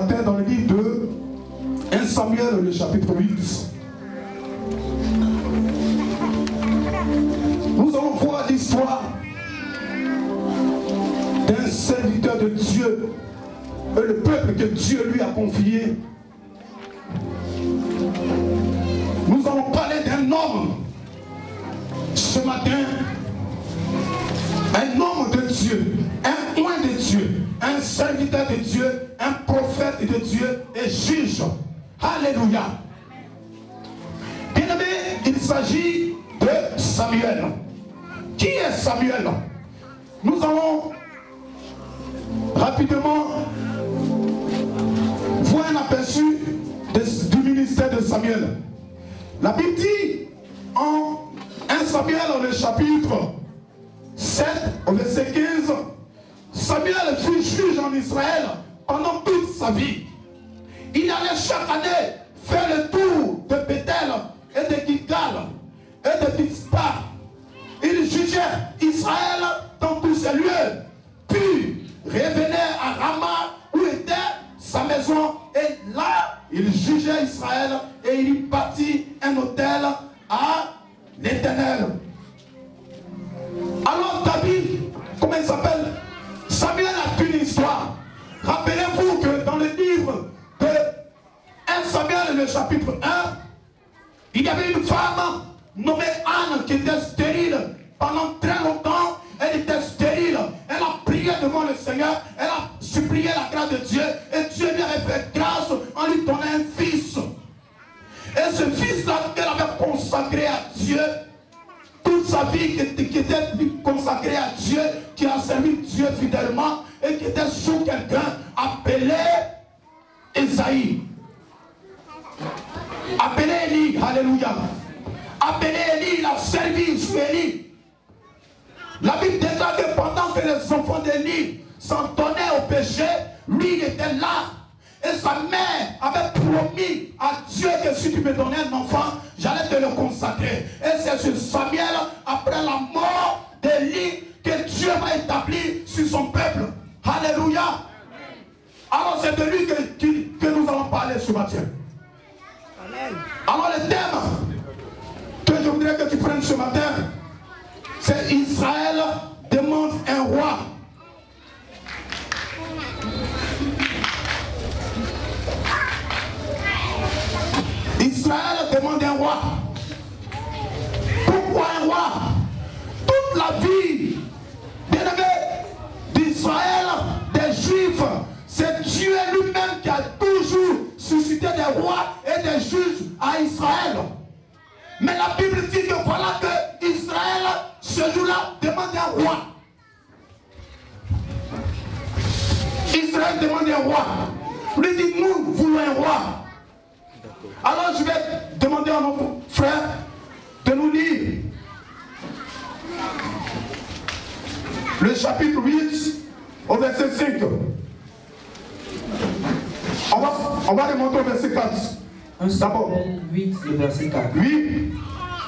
matin dans le livre de 1 Samuel, le chapitre 8. Nous allons voir l'histoire d'un serviteur de Dieu et le peuple que Dieu lui a confié. Nous allons parler d'un homme ce matin, un homme de Dieu, un oint de Dieu, un serviteur de Dieu, un prophète de Dieu et juge. Alléluia. Bien-aimé, il s'agit de Samuel. Qui est Samuel? Nous allons rapidement voir un aperçu du ministère de Samuel. La Bible dit en 1 Samuel, le chapitre 7, au verset 15, Samuel fut juge en Israël pendant toute sa vie. Il allait chaque année faire le tour de Bethel et de Gilgal et de Mizpah. Il jugeait Israël dans tous ces lieux, puis revenait à Rama où était sa maison, et là il jugeait Israël et il y bâtit un autel à l'Éternel. Alors David, comment il s'appelle? Samuel a une histoire. Rappelez-vous que dans le livre de 1 Samuel, le chapitre 1, il y avait une femme nommée Anne qui était stérile pendant très longtemps. Elle était stérile. Elle a prié devant le Seigneur. Elle a supplié la grâce de Dieu. Et Dieu lui avait fait grâce en lui donnant un fils. Et ce fils-là qu'elle avait consacré à Dieu, toute sa vie qui était consacrée à Dieu, qui a servi Dieu fidèlement et qui était sous quelqu'un appelé Esaïe. Appelé Élie, alléluia. Appelé Élie, il a servi sous Élie. La Bible déclare que pendant que les enfants d'Élie s'en donnaient au péché, lui il était là. Et sa mère avait promis à Dieu que si tu me donnais un enfant, j'allais te le consacrer. Et c'est sur Samuel, après la mort d'Élie, que Dieu va établir sur son peuple. Alléluia. Alors c'est de lui que nous allons parler ce matin. Amen. Alors le thème que je voudrais que tu prennes ce matin, c'est Israël demande un roi. Israël demande un roi. Pourquoi un roi? Toute la vie, bien-aimé, d'Israël, des Juifs, c'est Dieu lui-même qui a toujours suscité des rois et des juges à Israël. Mais la Bible dit que voilà que Israël, ce jour-là, demande un roi. Israël demande un roi. Lui dit, nous voulons un roi. Alors je vais demander à notre frère de nous lire le chapitre 8 au verset 5. On va remonter au verset 4. D'abord. 8, le verset 4. Oui.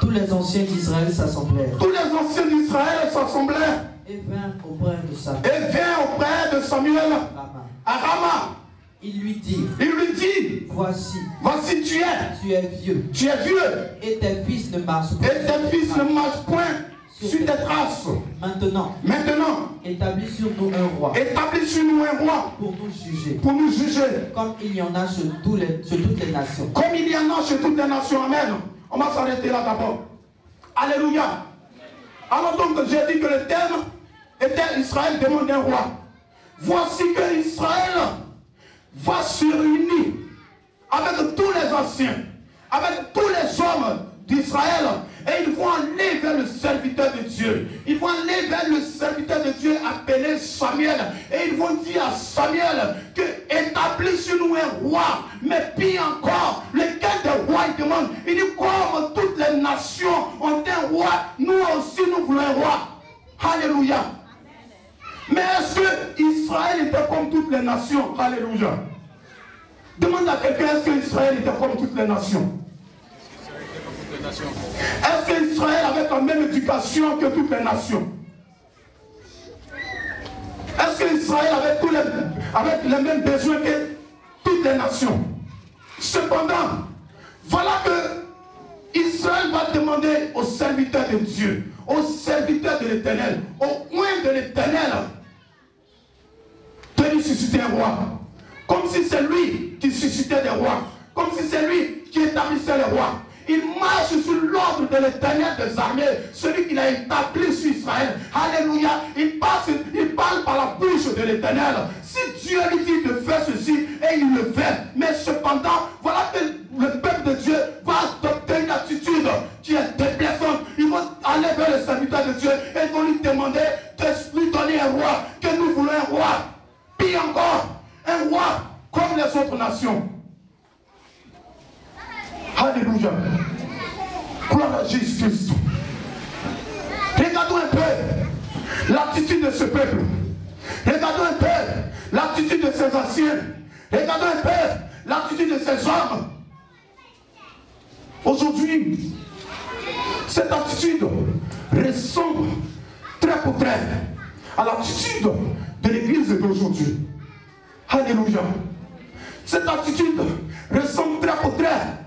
Tous les anciens d'Israël s'assemblèrent. Tous les anciens d'Israël s'assemblèrent. Et vinrent auprès de Samuel. Et vinrent auprès de Samuel à Rama. Il lui dit, voici tu es vieux. Tu es vieux. Et tes fils ne marchent point. Et tes fils ne marchent point sur tes traces. Maintenant, établis sur nous un roi. Établis sur nous un roi. Pour nous juger. Pour nous juger. Comme il y en a sur toutes les nations. Comme il y en a sur toutes les nations. Amen. On va s'arrêter là d'abord. Alléluia. Alors donc j'ai dit que le thème était Israël demande un roi. Voici que Israël va se réunir avec tous les anciens, avec tous les hommes d'Israël, et ils vont aller vers le serviteur de Dieu. Ils vont aller vers le serviteur de Dieu appelé Samuel, et ils vont dire à Samuel que établis sur nous un roi. Mais pire encore, lequel des rois il demande? Il dit comme toutes les nations ont un roi, nous aussi nous voulons un roi. Alléluia. Mais est-ce que Israël était comme toutes les nations? Alléluia. Demande à quelqu'un, est-ce que Israël était comme toutes les nations? Est-ce que Israël avait la même éducation que toutes les nations? Est-ce que Israël avait les mêmes besoins que des nations. Cependant, voilà que Israël va demander aux serviteurs de Dieu, aux serviteurs de l'Éternel, aux oints de l'Éternel, de lui susciter un roi. Comme si c'est lui qui suscitait des rois. Comme si c'est lui qui établissait les rois. Il marche sur l'ordre de l'Éternel des armées, celui qu'il a établi sur Israël. Alléluia. Il parle par la bouche de l'Éternel. Si Dieu lui dit de faire ceci, et il le fait. Mais cependant, voilà que le peuple de Dieu va adopter une attitude qui est déplaisante. Ils vont aller vers le serviteur de Dieu et ils vont lui demander de lui donner un roi. Que nous voulons un roi. Pire encore, un roi comme les autres nations. Alléluia. Gloire à Jésus-Christ. Regardons un peu l'attitude de ce peuple. Regardons un peu l'attitude de ces anciens. Regardons un peu l'attitude de ces hommes. Aujourd'hui, cette attitude ressemble très pour très à l'attitude de l'église d'aujourd'hui. Alléluia. Cette attitude ressemble très pour très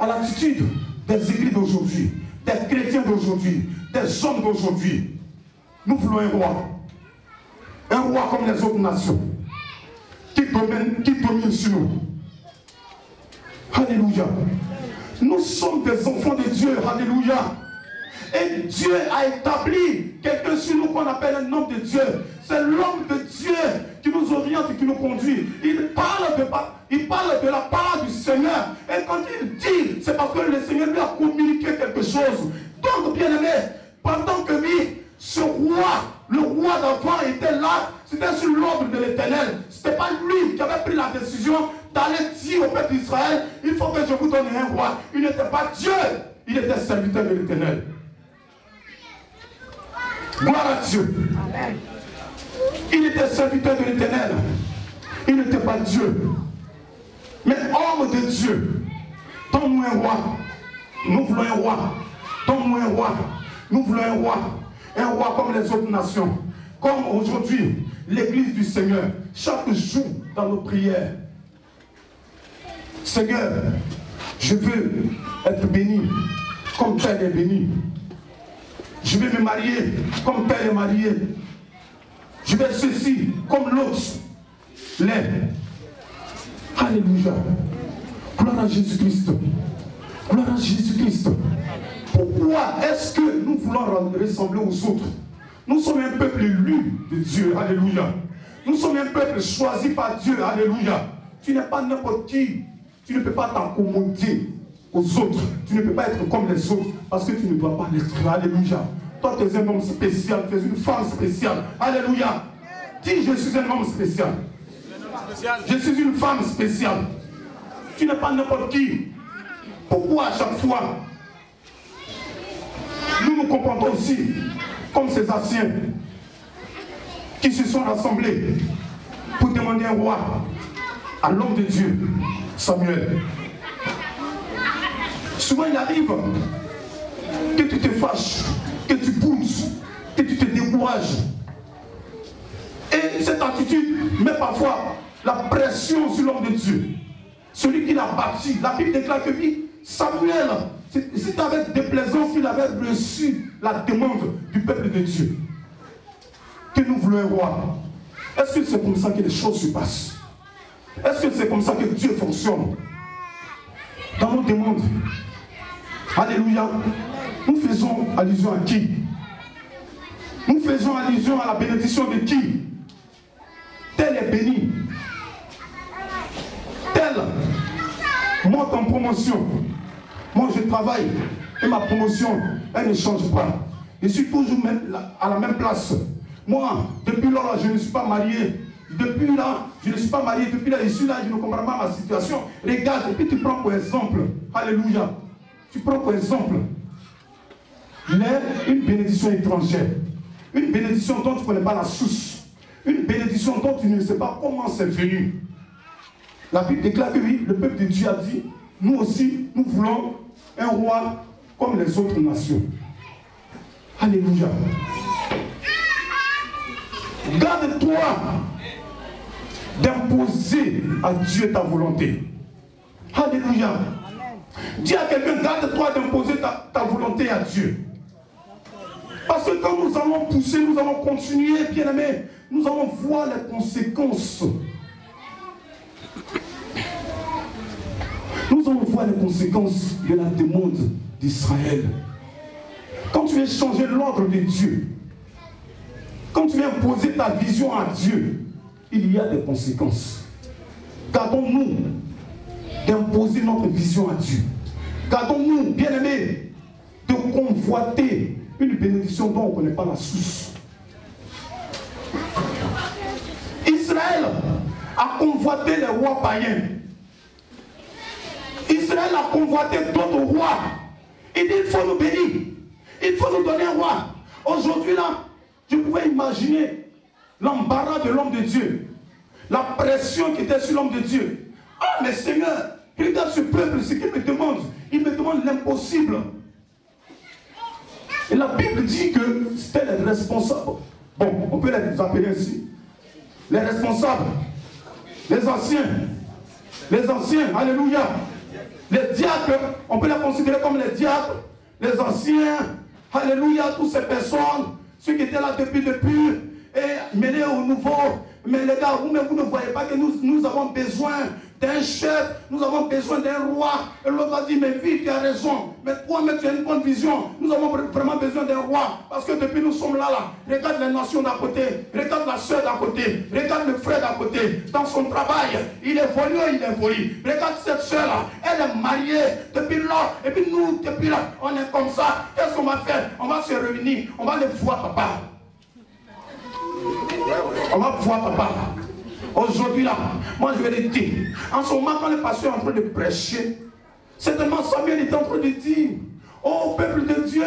à l'attitude des églises d'aujourd'hui, des chrétiens d'aujourd'hui, des hommes d'aujourd'hui. Nous voulons un roi comme les autres nations, qui domine sur nous. Alléluia. Nous sommes des enfants de Dieu. Alléluia. Et Dieu a établi quelqu'un sur nous qu'on appelle un homme de Dieu. C'est l'homme de Dieu qui nous oriente et qui nous conduit. Il parle de la part du Seigneur. Et quand il dit, c'est parce que le Seigneur lui a communiqué quelque chose. Donc, bien aimé, pendant que lui, ce roi, le roi d'avant était là, c'était sur l'ordre de l'Éternel. Ce n'était pas lui qui avait pris la décision d'aller dire au peuple d'Israël, il faut que je vous donne un roi. Il n'était pas Dieu, il était serviteur de l'Éternel. Gloire à Dieu. Amen. Il était serviteur de l'Éternel. Il n'était pas Dieu. Mais homme de Dieu, donne-nous un roi. Nous voulons un roi. Donne-nous un roi. Nous voulons un roi. Un roi comme les autres nations. Comme aujourd'hui, l'église du Seigneur. Chaque jour dans nos prières. Seigneur, je veux être béni comme tel est béni. Je vais me marier comme tel est marié. Je vais ceci comme l'autre l'est. Alléluia. Gloire à Jésus-Christ. Gloire à Jésus-Christ. Pourquoi est-ce que nous voulons ressembler aux autres? Nous sommes un peuple élu de Dieu. Alléluia. Nous sommes un peuple choisi par Dieu. Alléluia. Tu n'es pas n'importe qui. Tu ne peux pas t'accommoder aux autres. Tu ne peux pas être comme les autres parce que tu ne dois pas l'être. Alléluia. Toi, tu es un homme spécial. Tu es une femme spéciale. Alléluia. Dis, je suis un homme spécial. Je suis une femme spéciale. Tu n'es pas n'importe qui. Pourquoi à chaque fois nous nous comportons aussi comme ces anciens qui se sont rassemblés pour demander un roi à l'homme de Dieu, Samuel? Souvent il arrive que tu te fâches, que tu pousses, que tu te décourages. Et cette attitude met parfois la pression sur l'homme de Dieu. Celui qui l'a bâti. La Bible déclare que lui, Samuel, c'est avec déplaisance qu'il avait reçu la demande du peuple de Dieu. Que nous voulons un roi. Est-ce que c'est comme ça que les choses se passent? Est-ce que c'est comme ça que Dieu fonctionne? Dans nos demandes. Alléluia. Nous faisons allusion à qui? Nous faisons allusion à la bénédiction de qui? Tel est béni. Tel monte en promotion. Moi je travaille et ma promotion, elle ne change pas. Je suis toujours à la même place. Moi, depuis là, je ne suis pas marié. Depuis là, je ne suis pas marié. Depuis là, je suis là, je ne comprends pas ma situation. Regarde, et puis tu prends pour exemple. Alléluia. Tu prends pour exemple une bénédiction étrangère. Une bénédiction dont tu ne connais pas la source. Une bénédiction dont tu ne sais pas comment c'est venu. La Bible déclare que oui, le peuple de Dieu a dit, nous aussi, nous voulons un roi comme les autres nations. Alléluia. d'imposer à Dieu ta volonté. Alléluia. Dis à quelqu'un, garde-toi d'imposer ta volonté à Dieu. Parce que quand nous allons pousser, nous allons continuer, bien aimé, nous allons voir les conséquences. Nous allons voir les conséquences de la demande d'Israël. Quand tu viens changer l'ordre de Dieu, quand tu viens poser ta vision à Dieu, il y a des conséquences. Gardons-nous d'imposer notre vision à Dieu. Gardons-nous, bien-aimés, de convoiter une bénédiction dont on ne connaît pas la source. Israël a convoité les rois païens. Israël a convoité d'autres rois. Il dit, il faut nous bénir. Il faut nous donner un roi. Aujourd'hui, là, je pouvais imaginer l'embarras de l'homme de Dieu. La pression qui était sur l'homme de Dieu. Ah, mais Seigneur, regarde ce peuple, ce qu'il me demande. Il me demande l'impossible. Et la Bible dit que c'était les responsables. Bon, on peut les appeler ainsi. Les responsables, les anciens, alléluia. Les diacres, on peut les considérer comme les diacres, les anciens, alléluia, toutes ces personnes, ceux qui étaient là depuis, et mêlés au nouveau. Mais les gars, vous ne voyez pas que nous avons besoin d'un chef, nous avons besoin d'un roi. Et l'autre a dit, mais oui, tu as raison. Mais toi-même, tu as une bonne vision. Nous avons vraiment besoin d'un roi. Parce que depuis nous sommes là, regarde les nations d'à côté, regarde la soeur d'à côté, regarde le frère d'à côté. Dans son travail, il évolue. Regarde cette soeur-là, elle est mariée depuis là. Et puis nous, depuis là, on est comme ça. Qu'est-ce qu'on va faire? On va se réunir, on va les voir, papa. On va voir, papa. Aujourd'hui là, moi je vais le dire. En ce moment, quand le pasteur est en train de prêcher, certainement Samuel est en train de dire, oh peuple de Dieu,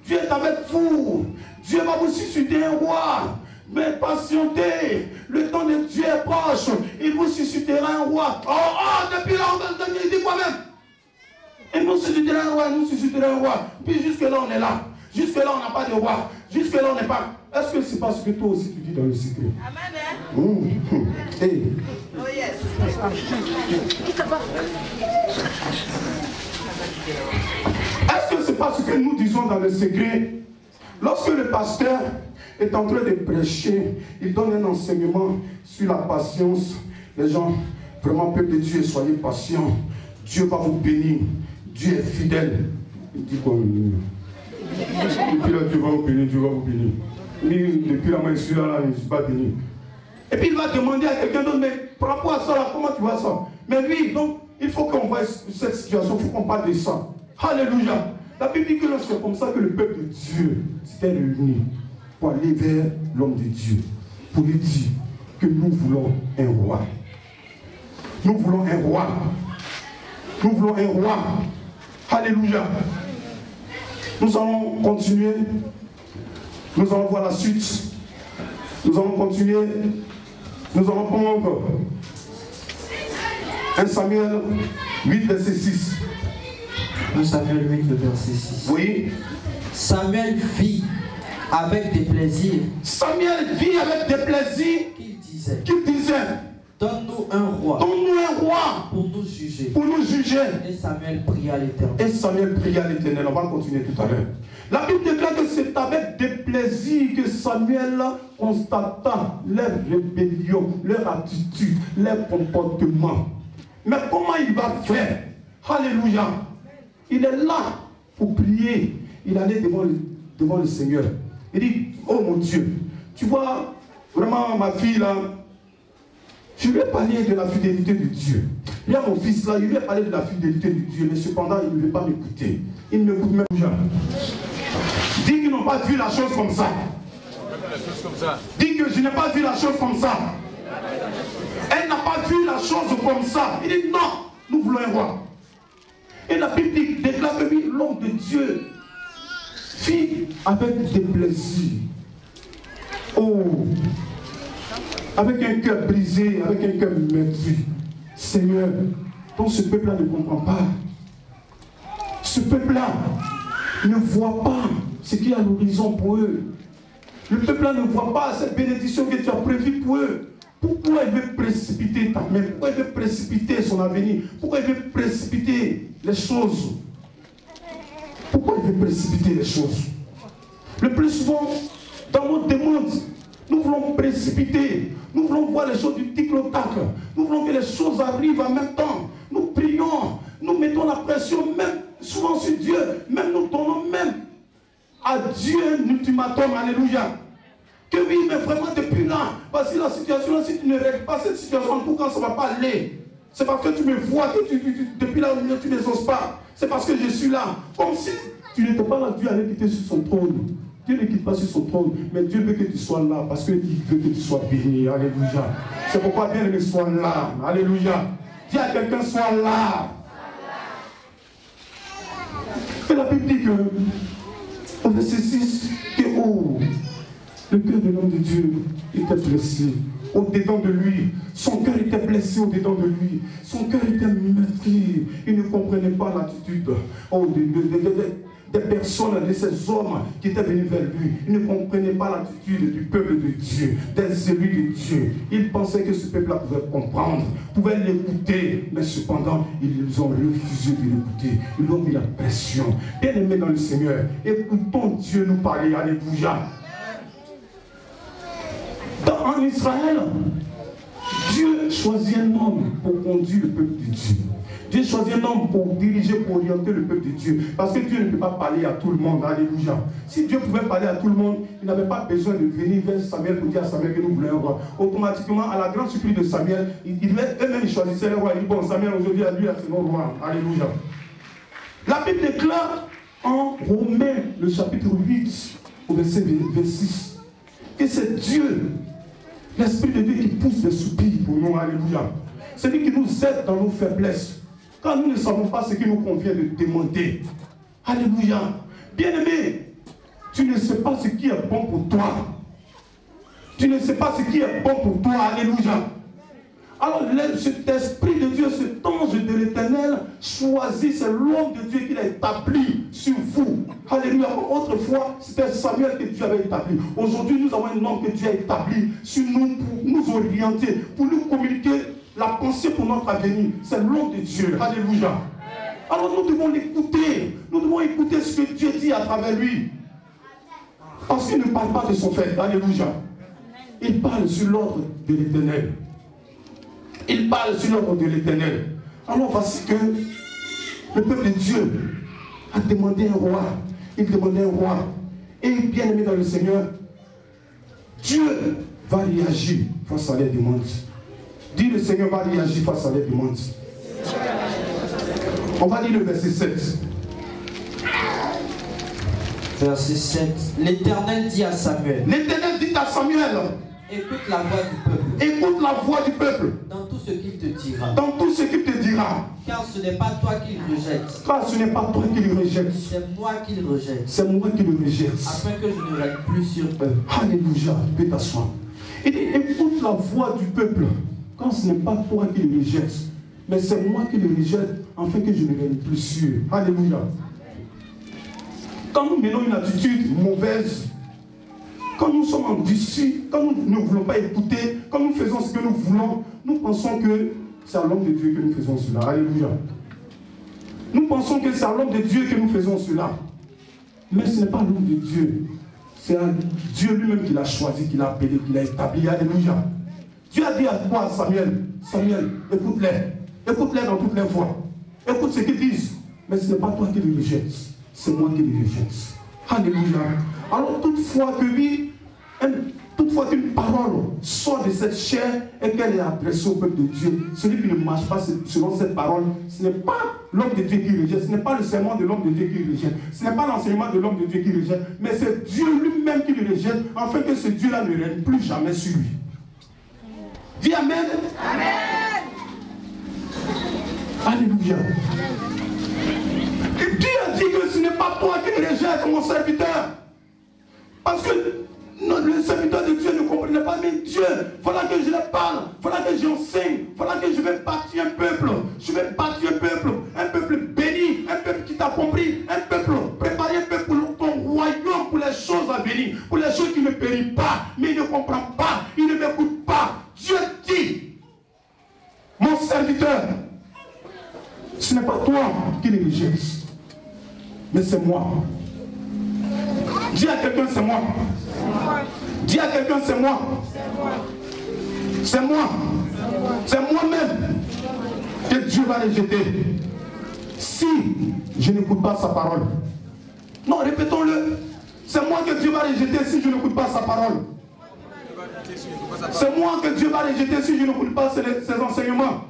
Dieu est avec vous. Dieu va vous susciter un roi. Mais patientez, le temps de Dieu est proche. Il vous suscitera un roi. Depuis là, il dit quoi même? Il nous suscitera un roi, il nous suscitera un roi. Puis jusque là, on est là. Jusque là, on n'a pas de roi. Jusque là, on n'est pas. Est-ce que c'est parce que toi aussi tu dis dans le secret? Amen. Hey. Oh yes. Est-ce que c'est parce que nous disons dans le secret? Lorsque le pasteur est en train de prêcher, il donne un enseignement sur la patience. Les gens, vraiment, peuple de Dieu, soyez patients. Dieu va vous bénir. Dieu est fidèle. Il dit quoi? Et puis là, Dieu va vous bénir, Dieu va vous bénir. Depuis la main, je suis là, je ne suis pas béni. Et puis il va demander à quelqu'un d'autre, mais par rapport à ça, là, comment tu vois ça? Mais lui, donc, il faut qu'on voit cette situation, il faut qu'on parle de ça. Alléluia. La Bible dit que c'est comme ça que le peuple de Dieu s'était réuni pour aller vers l'homme de Dieu, pour lui dire que nous voulons un roi. Nous voulons un roi. Nous voulons un roi. Alléluia. Nous allons continuer. Nous allons voir la suite. Nous allons continuer. Nous allons prendre 1 Samuel 8, verset 6. 1 Samuel 8, verset 6. Oui. Samuel vit avec des plaisirs. Samuel vit avec des plaisirs. Qu'il disait. Donne-nous un roi. Donne-nous un roi. Pour nous juger. Pour nous juger. Et Samuel pria l'Éternel. Et Samuel pria l'Éternel. On va continuer tout à l'heure. La Bible déclare que c'est avec des plaisirs que Samuel constata leur rébellion, leur attitude, leur comportement. Mais comment il va faire? Alléluia. Il est là pour prier. Il allait devant le Seigneur. Il dit, oh mon Dieu, tu vois, vraiment ma fille là, je lui ai parlé de la fidélité de Dieu. Il y a mon fils là, il lui a parlé de la fidélité de Dieu, mais cependant il ne veut pas m'écouter. Il ne m'écoute même jamais. Dis qu'ils n'ont pas vu la chose comme ça. Dis que je n'ai pas vu la chose comme ça. Elle n'a pas vu la chose comme ça. Il dit non, nous voulons un roi. Et la Bible déclare que l'homme de Dieu fit avec des plaisirs. Oh, avec un cœur brisé, avec un cœur meurtri. Seigneur, donc ce peuple-là ne comprend pas. Ce peuple-là ne voit pas ce qu'il y a à l'horizon pour eux. Le peuple-là ne voit pas cette bénédiction que tu as prévue pour eux. Pourquoi il veut précipiter ta main? Pourquoi il veut précipiter son avenir? Pourquoi il veut précipiter les choses? Pourquoi il veut précipiter les choses? Le plus souvent, dans notre demande, nous voulons précipiter. Nous voulons voir les choses du tic-au-tac. Nous voulons que les choses arrivent en même temps. Nous prions, nous mettons la pression même souvent sur Dieu. Même nous donnons même à Dieu un ultimatum. Alléluia. Que oui, mais vraiment depuis là, parce que la situation, si tu ne règles pas cette situation, en tout cas, ça ne va pas aller. C'est parce que tu me vois, que depuis là, tu ne oses pas. C'est parce que je suis là. Comme si tu n'étais pas là, Dieu allait quitter sur son trône. Dieu ne quitte pas sur son trône, mais Dieu veut que tu sois là, parce qu'il veut que tu sois béni. Alléluia. C'est pourquoi bien aimé, sois là. Alléluia. Dis à quelqu'un, sois là. Et la Bible dit que, au verset 6, que le cœur de l'homme de Dieu était blessé au-dedans de lui. Son cœur était blessé au-dedans de lui. Son cœur était meurtri. Il ne comprenait pas l'attitude des personnes, de ces hommes qui étaient venus vers lui. Il ne comprenait pas l'attitude du peuple de Dieu, des élus de Dieu. Il pensait que ce peuple-là pouvait comprendre, pouvait l'écouter, mais cependant, ils ont refusé de l'écouter. Ils ont mis la pression. Bien-aimés dans le Seigneur, écoutons Dieu nous parler. Alléluia. En Israël, Dieu choisit un homme pour conduire le peuple de Dieu. Dieu choisit un homme pour diriger, pour orienter le peuple de Dieu. Parce que Dieu ne peut pas parler à tout le monde. Alléluia. Si Dieu pouvait parler à tout le monde, il n'avait pas besoin de venir vers Samuel pour dire à Samuel que nous voulons un roi. Automatiquement, à la grande surprise de Samuel, eux-mêmes choisissaient le roi. Il dit, bon, Samuel, aujourd'hui, à lui, c'est notre roi. Alléluia. La Bible déclare en Romains, le chapitre 8, au verset 26, que c'est Dieu, l'Esprit de Dieu qui pousse des soupirs pour nous. Alléluia. C'est lui qui nous aide dans nos faiblesses. Quand nous ne savons pas ce qu'il nous convient de demander. Alléluia. Bien-aimé, tu ne sais pas ce qui est bon pour toi. Tu ne sais pas ce qui est bon pour toi. Alléluia. Alors cet esprit de Dieu, cet ange de l'Éternel choisit, c'est l'homme de Dieu qu'il a établi sur vous. Alléluia. Autrefois, c'était Samuel que Dieu avait établi. Aujourd'hui, nous avons un homme que Dieu a établi sur nous pour nous orienter, pour nous communiquer la pensée pour notre avenir. C'est l'homme de Dieu. Alléluia. Alors nous devons l'écouter. Nous devons écouter ce que Dieu dit à travers lui. Parce qu'il ne parle pas de son fait. Alléluia. Il parle sur l'ordre de l'Éternel. Il parle sur l'ordre de l'Éternel. Alors voici que le peuple de Dieu a demandé un roi. Il demandait un roi. Et bien aimé dans le Seigneur, Dieu va réagir face à les demandes. Dis, le Seigneur va réagir face à les demandes. On va lire le verset 7. Verset 7. L'Éternel dit à Samuel. L'Éternel dit à Samuel. Écoute la voix du peuple. Écoute la voix du peuple. Dans tout ce qu'il te dira. Dans tout ce qu'il te dira. Car ce n'est pas toi qu'il rejette. Car ce n'est pas toi qui le rejette. C'est moi qui le rejette. C'est moi qui le rejette. Afin que je ne règne plus sur eux. Alléluia. Tu peux t'asseoir. Il dit, écoute la voix du peuple. Quand ce n'est pas toi qui le rejette, mais c'est moi qui le rejette, afin que je ne règne plus sur eux. Alléluia. Quand nous menons une attitude mauvaise, quand nous sommes endurcis, quand nous ne voulons pas écouter, quand nous faisons ce que nous voulons, nous pensons que c'est à l'homme de Dieu que nous faisons cela. Alléluia. Nous pensons que c'est à l'homme de Dieu que nous faisons cela. Mais ce n'est pas l'homme de Dieu. C'est Dieu lui-même qui l'a choisi, qui l'a appelé, qui l'a établi. Alléluia. Dieu a dit à toi, à Samuel, Samuel, écoute-les. Écoute-les dans toutes les voix. Écoute ce qu'ils disent. Mais ce n'est pas toi qui les rejettes. C'est moi qui les rejette. Alléluia. Alors toutefois qu'une parole sort de cette chair et qu'elle est adressée au peuple de Dieu, celui qui ne marche pas selon cette parole, ce n'est pas l'homme de Dieu qui rejette, ce n'est pas le serment de l'homme de Dieu qui rejette, ce n'est pas l'enseignement de l'homme de Dieu qui rejette, mais c'est Dieu lui-même qui le rejette, afin que ce Dieu-là ne règne plus jamais sur lui. Dis Amen. Amen. Alléluia. Et Dieu a dit que ce n'est pas toi qui le rejette, mon serviteur. Parce que le serviteur de Dieu ne comprenait pas, mais Dieu, voilà que je leur parle, voilà que j'enseigne, voilà que je vais bâtir un peuple, un peuple béni, un peuple qui t'a compris, un peuple, préparer un peuple pour ton royaume, pour les choses à venir, pour les choses qui ne périssent pas, mais il ne comprend pas, il ne m'écoute pas. Dieu serviteur. Ce n'est pas toi qui les rejette, mais c'est moi. Dis à quelqu'un, c'est moi. Dis à quelqu'un, c'est moi. C'est moi. C'est moi-même que Dieu va rejeter. Si je n'écoute pas sa parole. Non, répétons-le. C'est moi que Dieu va rejeter si je n'écoute pas sa parole. C'est moi que Dieu va rejeter si je n'écoute pas ses enseignements.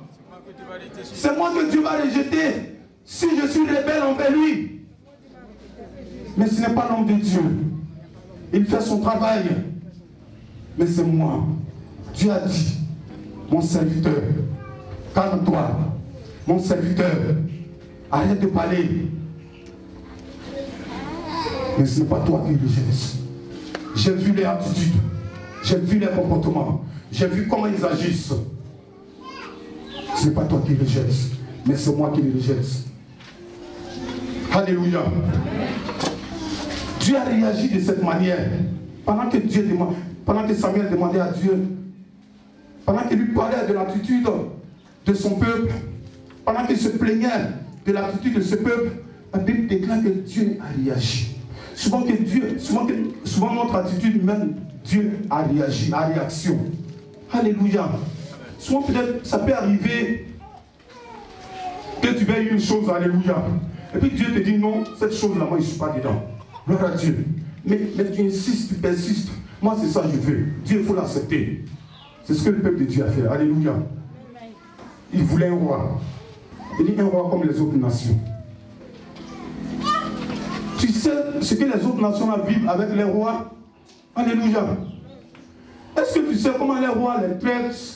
C'est moi que Dieu va rejeter si je suis rebelle envers lui. Mais ce n'est pas l'homme de Dieu. Il fait son travail. Mais c'est moi. Dieu a dit, mon serviteur, calme-toi. Mon serviteur, arrête de parler. Mais ce n'est pas toi qui le jettes. J'ai vu les attitudes. J'ai vu les comportements. J'ai vu comment ils agissent. Ce n'est pas toi qui le jettes, mais c'est moi qui le jette. Alléluia. Dieu a réagi de cette manière. Pendant que Samuel demandait à Dieu, pendant qu'il lui parlait de l'attitude de son peuple, pendant qu'il se plaignait de l'attitude de ce peuple, la Bible déclare que Dieu a réagi. Souvent notre attitude même, Dieu a réagi, a réaction. Alléluia. Souvent peut-être ça peut arriver que tu veuilles une chose, alléluia. Et puis Dieu te dit non, cette chose-là, moi je ne suis pas dedans. Gloire à Dieu. Mais tu insistes, tu persistes. Moi c'est ça que je veux. Dieu, il faut l'accepter. C'est ce que le peuple de Dieu a fait. Alléluia. Il voulait un roi. Il dit un roi comme les autres nations. Tu sais ce que les autres nations vivent avec les rois? Alléluia. Est-ce que tu sais comment les rois les traitent?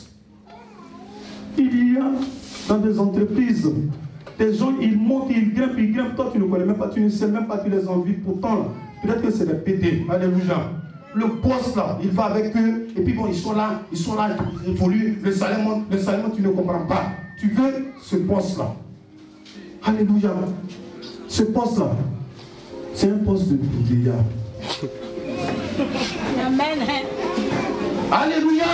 Il y a dans des entreprises des gens, ils montent, ils grimpent. Toi, tu ne connais même pas, tu ne sais même pas, tu les envies. Pourtant, peut-être que c'est des pédés. Alléluia. Le boss là, il va avec eux, et puis bon, ils sont là, ils évoluent. Le salaire, tu ne comprends pas. Tu veux ce poste là. Alléluia. Ce poste là, c'est un poste de vieillard. Amen. Alléluia.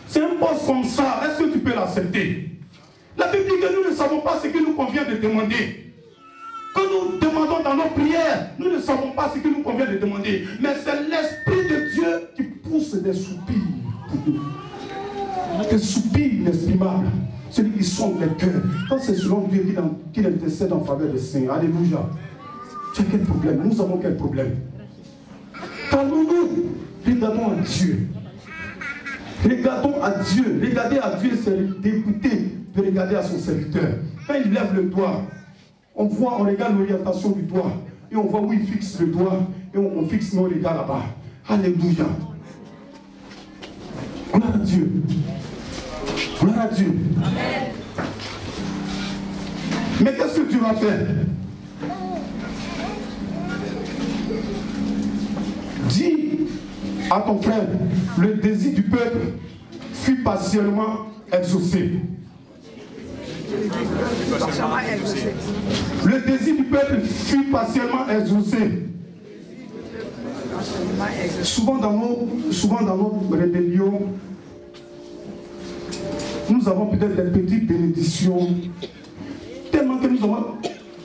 C'est un poste comme ça. Est-ce que tu peux l'accepter? La Bible dit que nous ne savons pas ce qu'il nous convient de demander. Quand nous demandons dans nos prières, nous ne savons pas ce qu'il nous convient de demander. Mais c'est l'Esprit de Dieu qui pousse des soupirs. Des soupirs inexprimables. Celui qui sonde les cœurs. Quand c'est selon Dieu qui intercède en faveur des saints. Alléluia. Tu as quel problème? Nous avons quel problème? Calmons-nous. Regardons à Dieu. Regardons à Dieu. Regarder à Dieu, c'est d'écouter, de regarder à son serviteur. Quand il lève le doigt, on regarde l'orientation du doigt. Et on voit où il fixe le doigt. Et on fixe nos regards là-bas. Alléluia. Gloire à Dieu. Gloire à Dieu. Amen. Mais qu'est-ce que tu vas faire? Dis à ton frère, le désir du peuple fut partiellement exaucé. Le désir du peuple fut partiellement exaucé. Souvent dans nos rébellions, nous avons peut-être des petites bénédictions, tellement que nous avons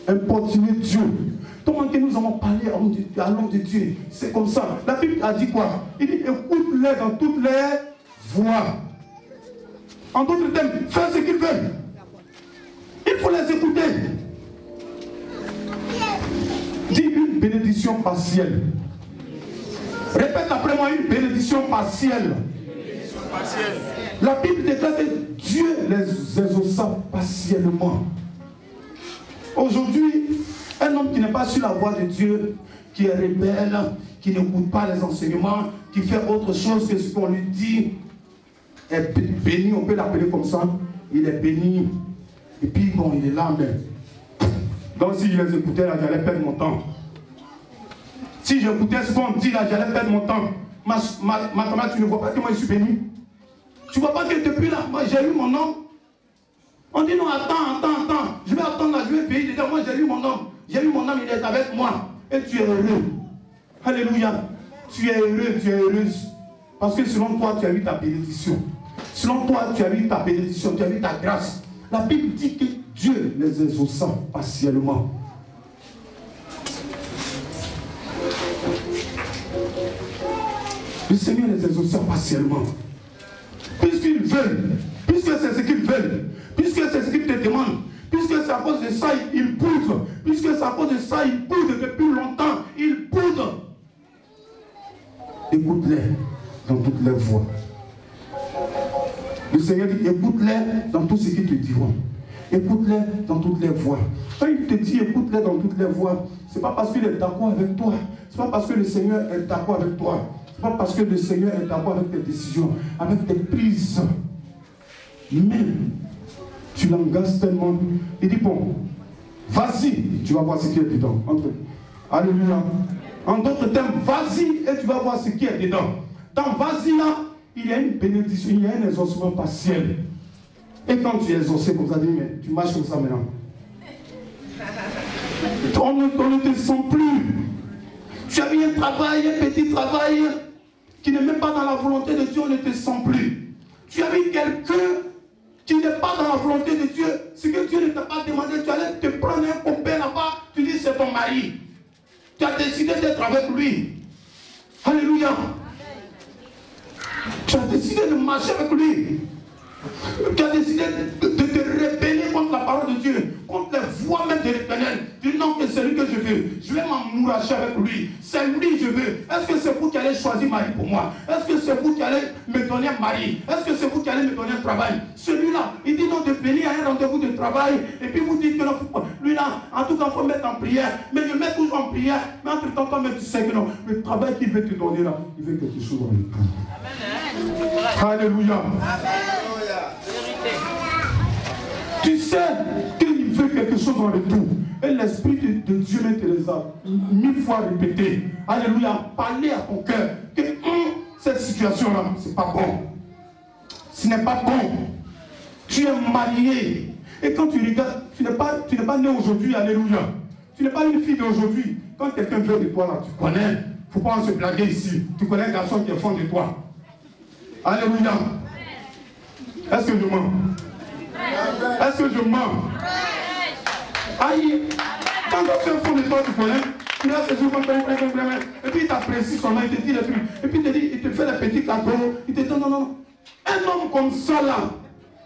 importuné Dieu, tellement que nous avons parlé à l'homme de Dieu. C'est comme ça. La Bible a dit quoi? Il dit écoute-les dans toutes les voies. En d'autres termes, fais ce qu'ils veulent. Il faut les écouter. Dis une bénédiction partielle. Répète après moi, une bénédiction partielle. La Bible déclare que Dieu les exauça partiellement. Aujourd'hui, un homme qui n'est pas sur la voie de Dieu, qui est rebelle, qui n'écoute pas les enseignements, qui fait autre chose que ce qu'on lui dit, est béni, on peut l'appeler comme ça. Il est béni. Et puis bon, il est là, mais donc si je les écoutais là, j'allais perdre mon temps. Si j'écoutais ce qu'on dit là, j'allais perdre mon temps. Ma camarade, tu ne vois pas que moi je suis béni? Tu ne vois pas que depuis là, moi j'ai eu mon nom? On dit non, attends. Je vais attendre là, je vais payer. Déjà, moi j'ai eu mon nom. J'ai eu mon nom, il est avec moi. Et tu es heureux. Alléluia. Tu es heureux, tu es heureuse. Parce que selon toi, tu as eu ta bénédiction. Selon toi, tu as vu ta bénédiction, tu as vu ta grâce. La Bible dit que Dieu les exauça partiellement. Le Seigneur les exauça partiellement. Puisqu'ils veulent, puisque c'est ce qu'ils veulent, puisque c'est ce qu'ils te demandent, puisque c'est à cause de ça, ils poudrent, puisque c'est à cause de ça, ils poudrent depuis longtemps, ils poudrent. Écoute-les dans toutes leurs voies. Le Seigneur dit, écoute-les dans tout ce qu'ils te diront. Écoute-les dans toutes les voies. Quand il te dit écoute-les dans toutes les voies, ce n'est pas parce qu'il est d'accord avec toi. Ce n'est pas parce que le Seigneur est d'accord avec toi. Ce n'est pas parce que le Seigneur est d'accord avec tes décisions, avec tes prises. Même, tu l'engages tellement. Il dit, bon, vas-y, tu vas voir ce qui est dedans. Alléluia. En d'autres termes, vas-y et tu vas voir ce qui est dedans. Dans vas-y là, il y a une bénédiction, il y a un exaucement partiel. Et quand tu es exaucé comme ça, mais tu marches comme ça maintenant. On ne te sent plus. Tu as eu un travail, un petit travail, qui n'est même pas dans la volonté de Dieu, on ne te sent plus. Tu as eu quelqu'un qui n'est pas dans la volonté de Dieu, ce que Dieu ne t'a pas demandé, tu allais te prendre un copain là-bas, tu dis c'est ton mari. Tu as décidé d'être avec lui. Alléluia. Tu as décidé de marcher avec lui. Tu as décidé de te rebeller contre la parole de Dieu, contre les voix même de l'Éternel. Tu dis non, que c'est lui que je veux. Je vais m'amouracher avec lui. C'est lui que je veux. Est-ce que c'est vous qui allez choisir mari pour moi? Est-ce que c'est vous qui allez me donner un mari? Est-ce que c'est vous qui allez me donner un travail? Celui-là, il dit non de venir à un rendez-vous de travail et puis vous dites que non, lui là, en tout cas, il faut mettre en prière. Mais je mets toujours en prière. Mais entre temps, toi, tu sais que non, le travail qu'il veut te donner là, il veut quelque chose en retour. Alléluia. Tu sais qu'il veut quelque chose en retour. Et l'Esprit de Dieu même te les a 1000 fois répété. Alléluia. Parlez à ton cœur que cette situation-là, ce n'est pas bon. Ce n'est pas bon. Tu es marié. Et quand tu regardes, tu n'es pas né aujourd'hui. Alléluia. Tu n'es pas une fille d'aujourd'hui. Quand quelqu'un veut de toi, là, tu connais. Il ne faut pas se blaguer ici. Tu connais un garçon qui est fond de toi. Alléluia. Est-ce que je mens? Est-ce que je mens? Aïe. Quand tu es au fond de toi, tu connais. Tu as ces jours, et puis il t'apprécie son nom, il te dit les trucs. Et puis il te dit, il te fait les petits cadeaux. Il te dit non, non, non. Un homme comme ça là,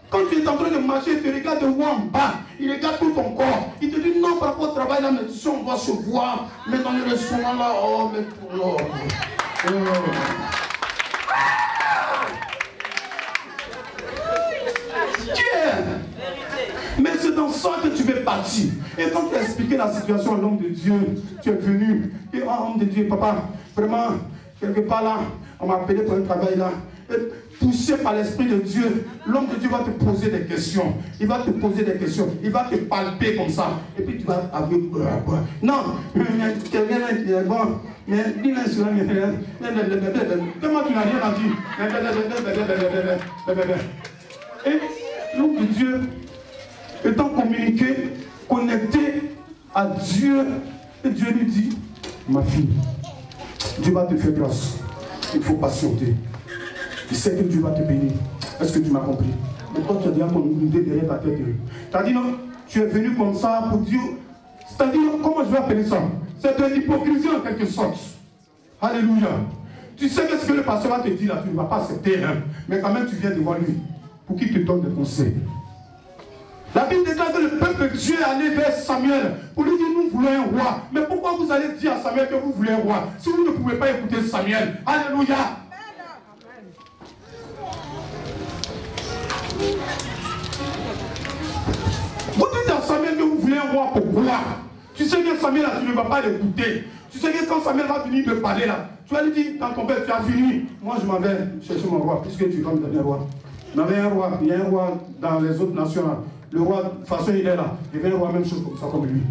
quand tu es en train de marcher, il te regarde de haut en bas. Il regarde tout ton corps. Il te dit non, par rapport au travail là, mais si on va se voir. Mais dans le restaurant là, oh, mais oh. Mais c'est dans ça que tu veux partir. Et quand tu as expliqué la situation à l'homme de Dieu, tu es venu. Et oh, homme de Dieu, papa, vraiment, quelque part là, on m'a appelé pour un travail là. Et poussé par l'Esprit de Dieu, l'homme de Dieu va te poser des questions. Il va te poser des questions. Il va te palper comme ça. Et puis tu vas avec. Non, quelqu'un bon. Mais dis-le sur la comment tu n'as rien à dire? Et l'homme de Dieu, étant communiqué, connecté à Dieu, et Dieu lui dit, ma fille, Dieu va te faire grâce. Il faut patienter. Il sait que Dieu va te bénir. Est-ce que tu m'as compris? Mais toi, tu as déjà ton idée derrière ta tête. Tu as dit non, tu es venu comme ça pour Dieu. C'est-à-dire, comment je vais appeler ça? C'est de l'hypocrisie en quelque sorte. Alléluia. Tu sais que ce que le pasteur va te dire là, tu ne vas pas accepter. Hein? Mais quand même, tu viens devant lui pour qu'il te donne des conseils. La Bible déclare que le peuple de Dieu est allé vers Samuel pour lui dire nous voulons un roi. Mais pourquoi vous allez dire à Samuel que vous voulez un roi si vous ne pouvez pas écouter Samuel? Alléluia. Vous dites à Samuel que vous voulez un roi pour quoi? Tu sais que Samuel là, tu ne vas pas l'écouter. Tu sais que quand Samuel va venir te parler là, tu vas lui dire dans ton père, tu as fini. Moi je m'en vais chercher mon roi puisque tu vas me donner un roi. Il y avait un roi, il y a un roi dans les autres nations là. Le roi, de toute façon, il est là. Il y avait un roi, même chose comme ça, comme lui.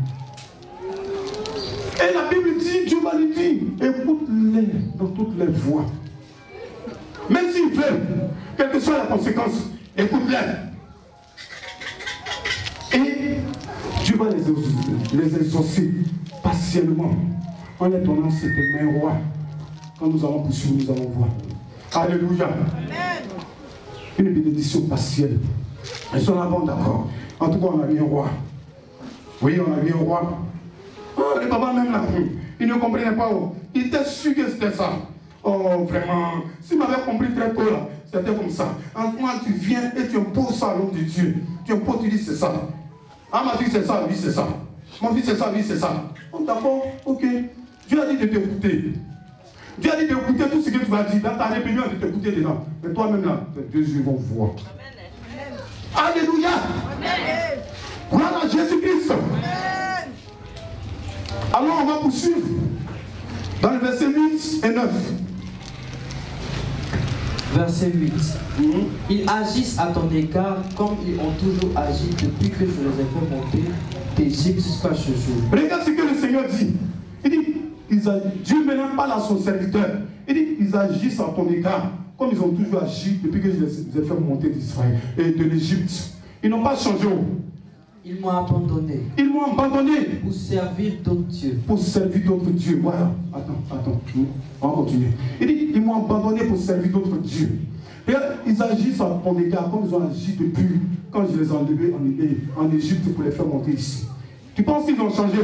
Et la Bible dit, Dieu va lui dire, écoute-les dans toutes les voies. Même s'ils veulent, quelle que soit la conséquence, écoute-les. Et Dieu va les exaucer partiellement. En les donnant cette main roi. Quand nous allons poursuivre, nous allons voir. Alléluia. une bénédiction partielle. Ils sont là, bon, d'accord. En tout cas, on a mis un roi. Oui, on a mis un roi. Oh, les papas même là, ils ne comprenaient pas. Oh. Ils étaient sûrs que c'était ça. Oh, vraiment. S'ils m'avaient compris très tôt là, c'était comme ça. En ce moment, tu viens et tu imposes ça à l'homme de Dieu. Tu imposes, tu dis c'est ça. Ah, ma fille, c'est ça, oui, c'est ça. Mon fils, c'est ça, oui, c'est ça. Oh, d'accord, ok. Dieu a dit de t'écouter. Dieu a dit d'écouter tout ce que tu vas dire. Dans ta rébellion, de t'écouter dedans. Mais toi-même là, tes yeux vont voir. Alléluia. Gloire à Jésus-Christ. Alors on va poursuivre dans le verset 8 et 9. Verset 8. Ils agissent à ton égard comme ils ont toujours agi depuis que je les ai fait monter d'Égypte jusqu'à ce jour. Regarde ce que le Seigneur dit. Il dit, Dieu maintenant parle à son serviteur. Il dit, ils agissent à ton égard comme ils ont toujours agi depuis que je les ai fait monter d'Israël et de l'Égypte. Ils n'ont pas changé. Ils m'ont abandonné. Ils m'ont abandonné. Pour servir d'autres dieux. Pour servir d'autres dieux. Voilà. Attends. On va continuer. Il dit, ils m'ont abandonné pour servir d'autres dieux. Et ils agissent à ton égard comme ils ont agi depuis quand je les ai enlevés en Égypte pour les faire monter ici. Tu penses qu'ils ont changé?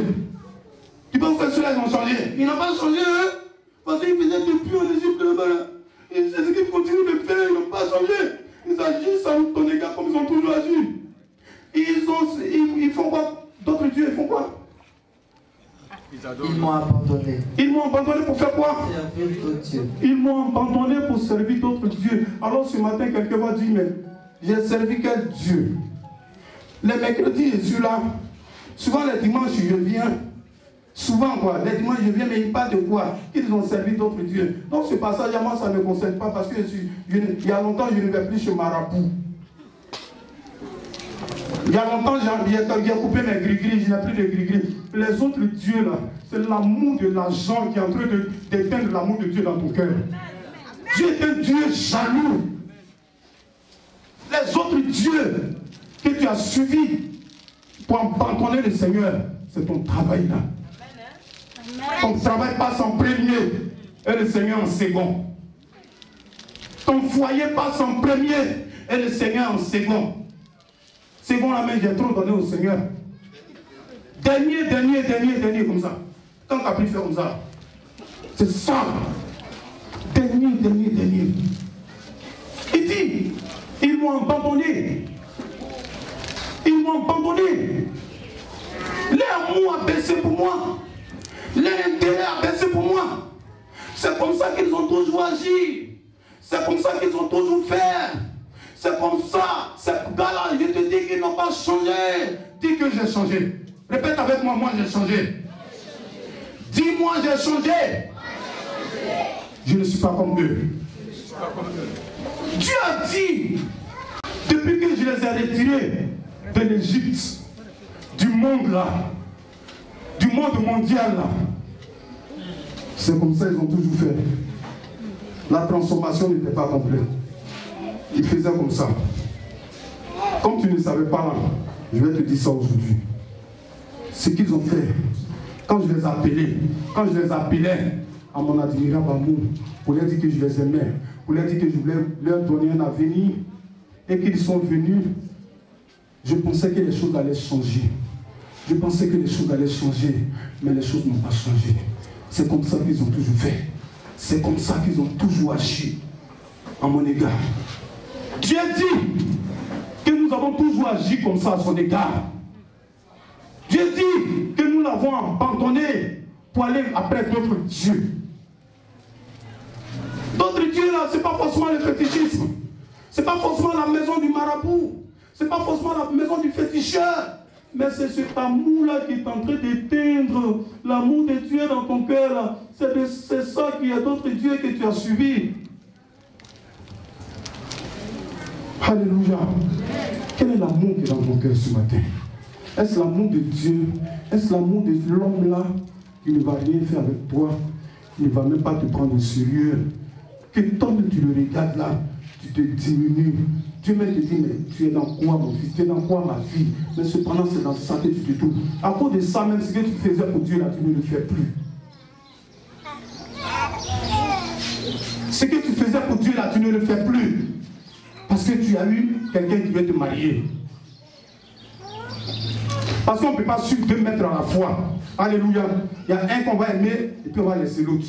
Tu penses que ceux-là, ils ont changé? Ils n'ont pas changé, hein? Parce qu'ils faisaient depuis en Égypte là-bas. Et c'est ce qu'ils continuent de faire, ils n'ont pas changé. Ils agissent à ton égard comme ils ont toujours agi. Ils font quoi? D'autres dieux, ils font quoi? Ils m'ont abandonné. Ils m'ont abandonné pour faire quoi? Servir d'autres dieux. Ils m'ont abandonné pour servir d'autres dieux. Alors ce matin, quelqu'un va dire, mais j'ai servi quel Dieu? Les mercredis, je suis là. Souvent les dimanches, je viens. Souvent quoi, les dimanches, je viens, mais ils parlent de quoi? Qu'ils ont servi d'autres dieux. Donc ce passage, à moi, ça ne me concerne pas parce que il y a longtemps, je ne vais plus chez Marabout. Il y a longtemps, j'ai coupé mes gris-gris, je n'ai plus de gris-gris. Les autres dieux là, c'est l'amour de l'argent qui est en train d'éteindre l'amour de Dieu dans ton cœur. Dieu est un Dieu jaloux. Les autres dieux que tu as suivis pour abandonner le Seigneur, c'est ton travail là. Ton travail passe en premier et le Seigneur en second. Ton foyer passe en premier et le Seigneur en second. Second la main, j'ai trop donné au Seigneur. Dernier, comme ça. Quand tu as pu faire comme ça. C'est ça. Dernier. Il dit, ils m'ont abandonné. Ils m'ont abandonné. L'amour a baissé pour moi. L'intérêt a baissé pour moi. C'est comme ça qu'ils ont toujours agi. C'est comme ça qu'ils ont toujours fait. C'est comme ça. Ces gars-là, je te dis qu'ils n'ont pas changé. Dis que j'ai changé. Répète avec moi, moi j'ai changé. Dis-moi, j'ai changé. Je ne suis pas comme eux. Dieu a dit, depuis que je les ai retirés de l'Égypte, du monde là, du monde mondial là, c'est comme ça qu'ils ont toujours fait. La transformation n'était pas complète. Ils faisaient comme ça. Comme tu ne savais pas là, je vais te dire ça aujourd'hui. Ce qu'ils ont fait, quand je les appelais à mon admirable amour, pour leur dire que je les aimais, pour leur dire que je voulais leur donner un avenir, et qu'ils sont venus, je pensais que les choses allaient changer. Je pensais que les choses allaient changer, mais les choses n'ont pas changé. C'est comme ça qu'ils ont toujours fait. C'est comme ça qu'ils ont toujours agi à mon égard. Dieu dit que nous avons toujours agi comme ça à son égard. Dieu dit que nous l'avons abandonné pour aller après d'autres dieux. D'autres dieux là, ce n'est pas forcément le fétichisme. Ce n'est pas forcément la maison du marabout. Ce n'est pas forcément la maison du féticheur. Mais c'est cet amour-là qui est en train d'éteindre l'amour de Dieu dans ton cœur. C'est ça qui est d'autres dieux que tu as suivis. Alléluia. Quel est l'amour qui est dans ton cœur ce matin? Est-ce l'amour de Dieu? Est-ce l'amour de l'homme-là qui ne va rien faire avec toi? Qui ne va même pas te prendre au sérieux? Que tant que tu le regardes là, tu te diminues. Dieu même te dit, mais tu es dans quoi mon fils? Tu es dans quoi ma fille? Mais cependant, c'est dans ça que tu te trouves. À cause de ça, même ce que tu faisais pour Dieu là, tu ne le fais plus. Ce que tu faisais pour Dieu là, tu ne le fais plus. Parce que tu as eu quelqu'un qui veut te marier. Parce qu'on ne peut pas suivre 2 maîtres à la fois. Alléluia. Il y a un qu'on va aimer et puis on va laisser l'autre.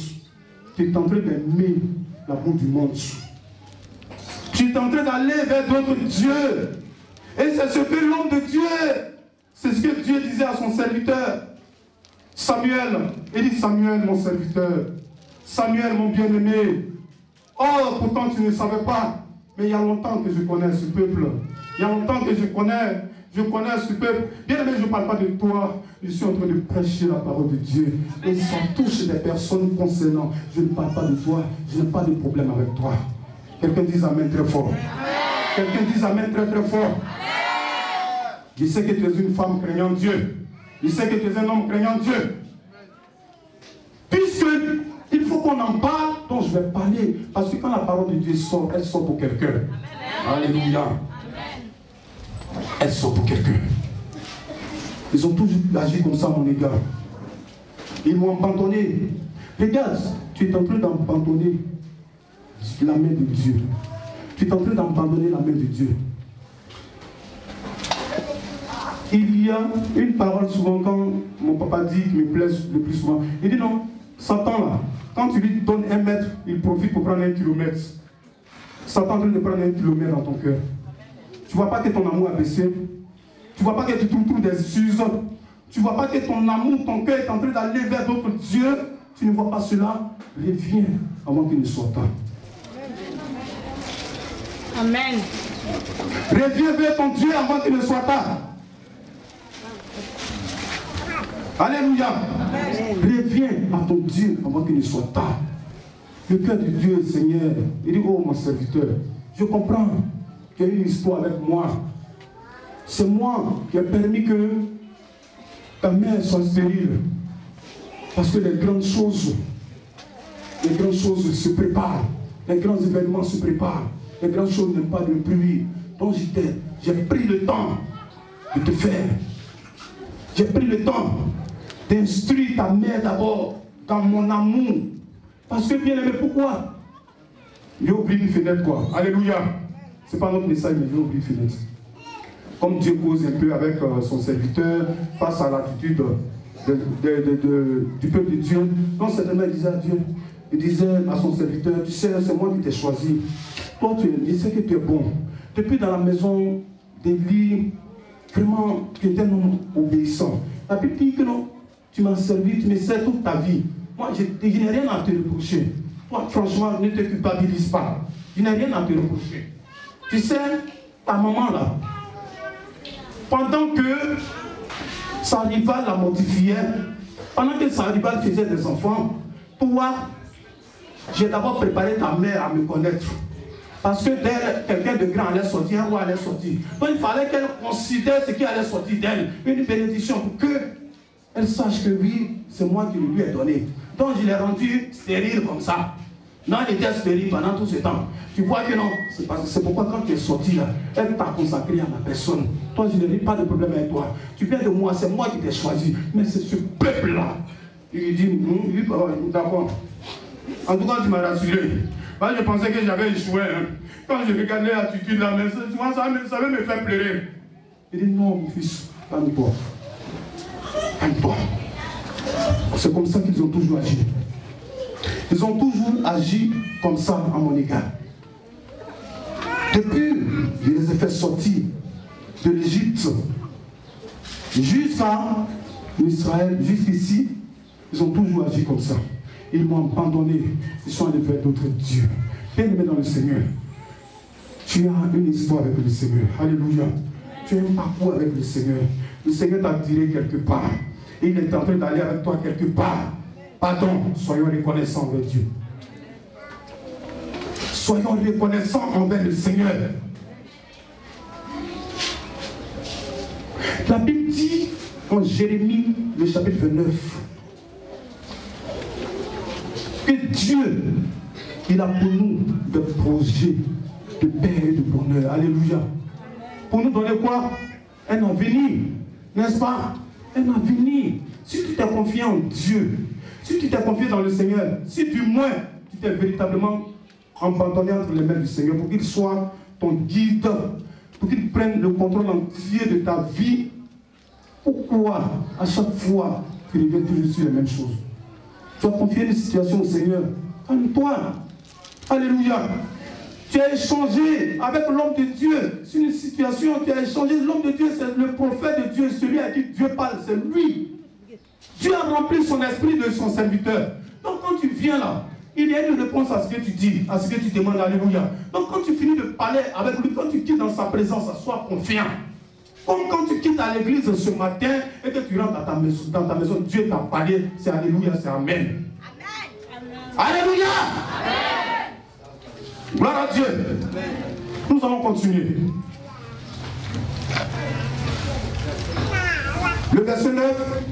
Tu es en train d'aimer l'amour du monde. Tu es en train d'aller vers d'autres dieux. Et c'est ce que l'homme de Dieu, c'est ce que Dieu disait à son serviteur. Samuel, il dit Samuel mon serviteur, Samuel mon bien-aimé. Oh, pourtant tu ne savais pas, mais il y a longtemps que je connais ce peuple. Il y a longtemps que je connais ce peuple. Bien-aimé, je ne parle pas de toi, je suis en train de prêcher la parole de Dieu. Et ça touche des personnes concernant. Je ne parle pas de toi, je n'ai pas de problème avec toi. Quelqu'un dise Amen très fort. Quelqu'un dise Amen très très fort. Je sais que tu es une femme craignant Dieu. Je sais que tu es un homme craignant Dieu. Puisque il faut qu'on en parle, donc je vais parler. Parce que quand la parole de Dieu sort, elle sort pour quelqu'un. Alléluia. Elle sort pour quelqu'un. Ils ont toujours agi comme ça, mon égard. Ils m'ont abandonné. Regarde, tu es en train d'abandonner la main de Dieu. Tu es en train d'abandonner la main de Dieu. Il y a une parole souvent quand mon papa dit qui me plaît le plus souvent. Il dit non, Satan là, quand tu lui donnes 1 mètre, il profite pour prendre 1 kilomètre. Satan est en train de prendre 1 kilomètre dans ton cœur. Tu ne vois pas que ton amour a baissé. Tu ne vois pas que tu trouves des excuses. Tu ne vois pas que ton amour, ton cœur est en train d'aller vers d'autres dieux. Tu ne vois pas cela. Reviens avant qu'il ne soit temps. Amen. Reviens vers ton Dieu avant qu'il ne soit tard. Alléluia. Reviens à ton Dieu avant qu'il ne soit tard. Le cœur de Dieu, Seigneur, il dit, oh mon serviteur, je comprends, tu as une histoire avec moi. C'est moi qui ai permis que ta mère soit stérile. Parce que les grandes choses se préparent. Les grands événements se préparent. Les grandes choses n'aiment pas de bruit. Donc j'ai pris le temps de te faire. J'ai pris le temps d'instruire ta mère d'abord dans mon amour. Parce que bien aimé, pourquoi? J'ai oublié une fenêtre quoi. Alléluia. Ce n'est pas notre message, mais j'ai oublié une fenêtre. Comme Dieu cause un peu avec son serviteur face à l'attitude du peuple de Dieu. Donc certainement il disait à son serviteur, tu sais, c'est moi qui t'ai choisi. Toi, je sais que tu es bon. Depuis dans la maison d'Élie, vraiment, tu étais un homme obéissant. La Bible dit que non, tu m'as servi, tu me sers toute ta vie. Moi, je n'ai rien à te reprocher. Toi, franchement, ne te culpabilise pas. Je n'ai rien à te reprocher. Tu sais, ta maman là, pendant que sa rivale la mortifiait, pendant que sa rivale faisait des enfants, toi, j'ai d'abord préparé ta mère à me connaître. Parce que d'elle, quelqu'un de grand allait sortir, un roi allait sortir. Donc il fallait qu'elle considère ce qui allait sortir d'elle, une bénédiction, pour qu'elle sache que oui, c'est moi qui lui ai donné. Donc je l'ai rendu stérile comme ça. Non, elle était stérile pendant tout ce temps. Tu vois que non, c'est pourquoi quand tu es sorti là, elle t'a consacré à ma personne. Toi, je n'ai pas de problème avec toi. Tu viens de moi, c'est moi qui t'ai choisi. Mais c'est ce peuple-là. Il lui dit, oui, d'accord. En tout cas, tu m'as rassuré. Moi, je pensais que j'avais échoué. Hein. Quand je regardais l'attitude là, mais souvent ça veut me faire pleurer. Il dit, non, mon fils, calme-toi. Calme-toi. C'est comme ça qu'ils ont toujours agi. Ils ont toujours agi comme ça à mon égard. Depuis, je les ai fait sortir de l'Égypte jusqu'à Israël, jusqu'ici, ils ont toujours agi comme ça. Ils m'ont abandonné. Ils sont allés vers d'autres dieux. Bien-aimé dans le Seigneur, tu as une histoire avec le Seigneur. Alléluia. Tu as un parcours avec le Seigneur. Le Seigneur t'a tiré quelque part. Et il est en train d'aller avec toi quelque part. Pardon, soyons reconnaissants envers Dieu. Soyons reconnaissants envers le Seigneur. La Bible dit en Jérémie, le chapitre 29, que Dieu, il a pour nous des projets de paix et de bonheur. Alléluia. Pour nous donner quoi? Un avenir. N'est-ce pas? Un avenir. Si tu t'es confié en Dieu, si tu t'es confié dans le Seigneur, si du moins tu t'es véritablement abandonné entre les mains du Seigneur pour qu'il soit ton guide, pour qu'il prenne le contrôle entier de ta vie. Pourquoi à chaque fois tu reviens toujours sur les mêmes choses? Tu as confié une situation au Seigneur. Calme-toi. Alléluia. Tu as échangé avec l'homme de Dieu sur une situation. Tu as échangé. L'homme de Dieu, c'est le prophète de Dieu, celui à qui Dieu parle, c'est lui. Dieu a rempli son esprit de son serviteur. Donc quand tu viens là, il y a une réponse à ce que tu dis, à ce que tu demandes. Alléluia. Donc quand tu finis de parler avec lui, quand tu quittes dans sa présence, sois confiant. Comme quand tu quittes à l'église ce matin et que tu rentres dans ta maison, Dieu t'a parlé, c'est Alléluia, c'est Amen. Amen. Alléluia. Amen. Gloire à Dieu. Amen. Nous allons continuer. Le verset 9.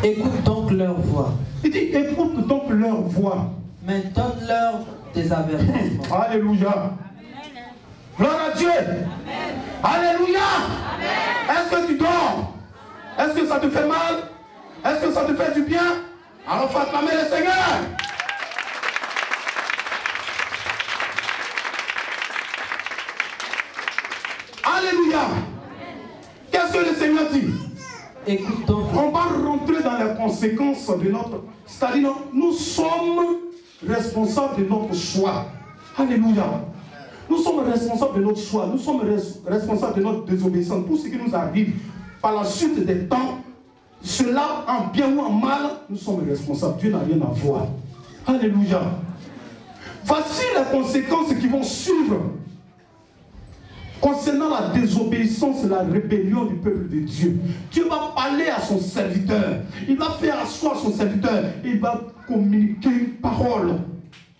Écoute donc leur voix. Il dit, écoute donc leur voix. Mais donne-leur des avertissements. Alléluia. Gloire à Dieu. Amen. Alléluia. Amen. Est-ce que tu dors? Est-ce que ça te fait mal? Est-ce que ça te fait du bien? Alors faut acclamer le Seigneur. Alléluia. Qu'est-ce que le Seigneur dit? Écoute donc. On va rentrer dans les conséquences de notre... C'est-à-dire, nous sommes responsables de notre choix. Alléluia. Nous sommes responsables de notre choix. Nous sommes responsables de notre désobéissance. Pour ce qui nous arrive par la suite des temps, cela en bien ou en mal, nous sommes responsables. Dieu n'a rien à voir. Alléluia. Voici les conséquences qui vont suivre concernant la désobéissance et la rébellion du peuple de Dieu. Dieu va parler à son serviteur. Il va faire asseoir son serviteur. Il va communiquer une parole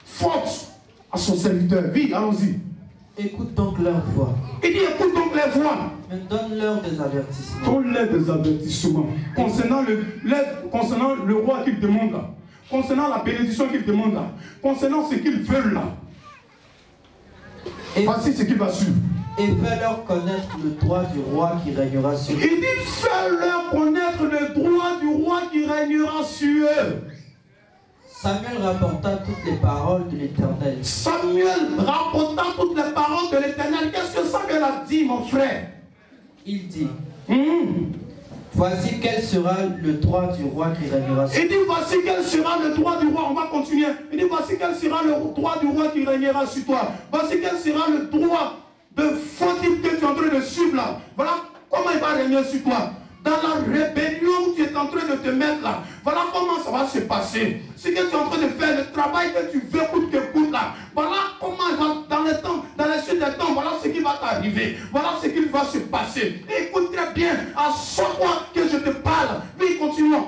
forte à son serviteur. Oui, allons-y. Écoute donc leur voix. Il dit écoute donc les voix. Mais donne-leur des avertissements. Donne-leur des avertissements. Concernant le roi qu'il demande là. Concernant la bénédiction qu'il demande là. Concernant ce qu'ils veulent là. Et voici ce qu'il va suivre. Et fais-leur connaître le droit du roi qui régnera sur eux. Il dit fais-leur connaître le droit du roi qui régnera sur eux. Samuel rapporta toutes les paroles de l'Éternel. Samuel rapporta toutes les paroles de l'Éternel. Qu'est-ce que Samuel a dit, mon frère? Il dit, voici quel sera le droit du roi qui régnera sur eux. Il dit, voici quel sera le droit du roi. On va continuer. Il dit, voici quel sera le droit du roi qui régnera sur toi. Voici quel sera le droit de fautif que tu es en train de suivre là. Voilà comment il va régner sur toi. Dans la rébellion où tu es en train de te mettre là, voilà comment ça va se passer. Ce que tu es en train de faire, le travail que tu veux coûte que coûte là, voilà comment il va, dans le temps, dans les suites des temps, voilà ce qui va t'arriver. Voilà ce qui va se passer. Et écoute très bien, à chaque fois que je te parle, oui, continuons.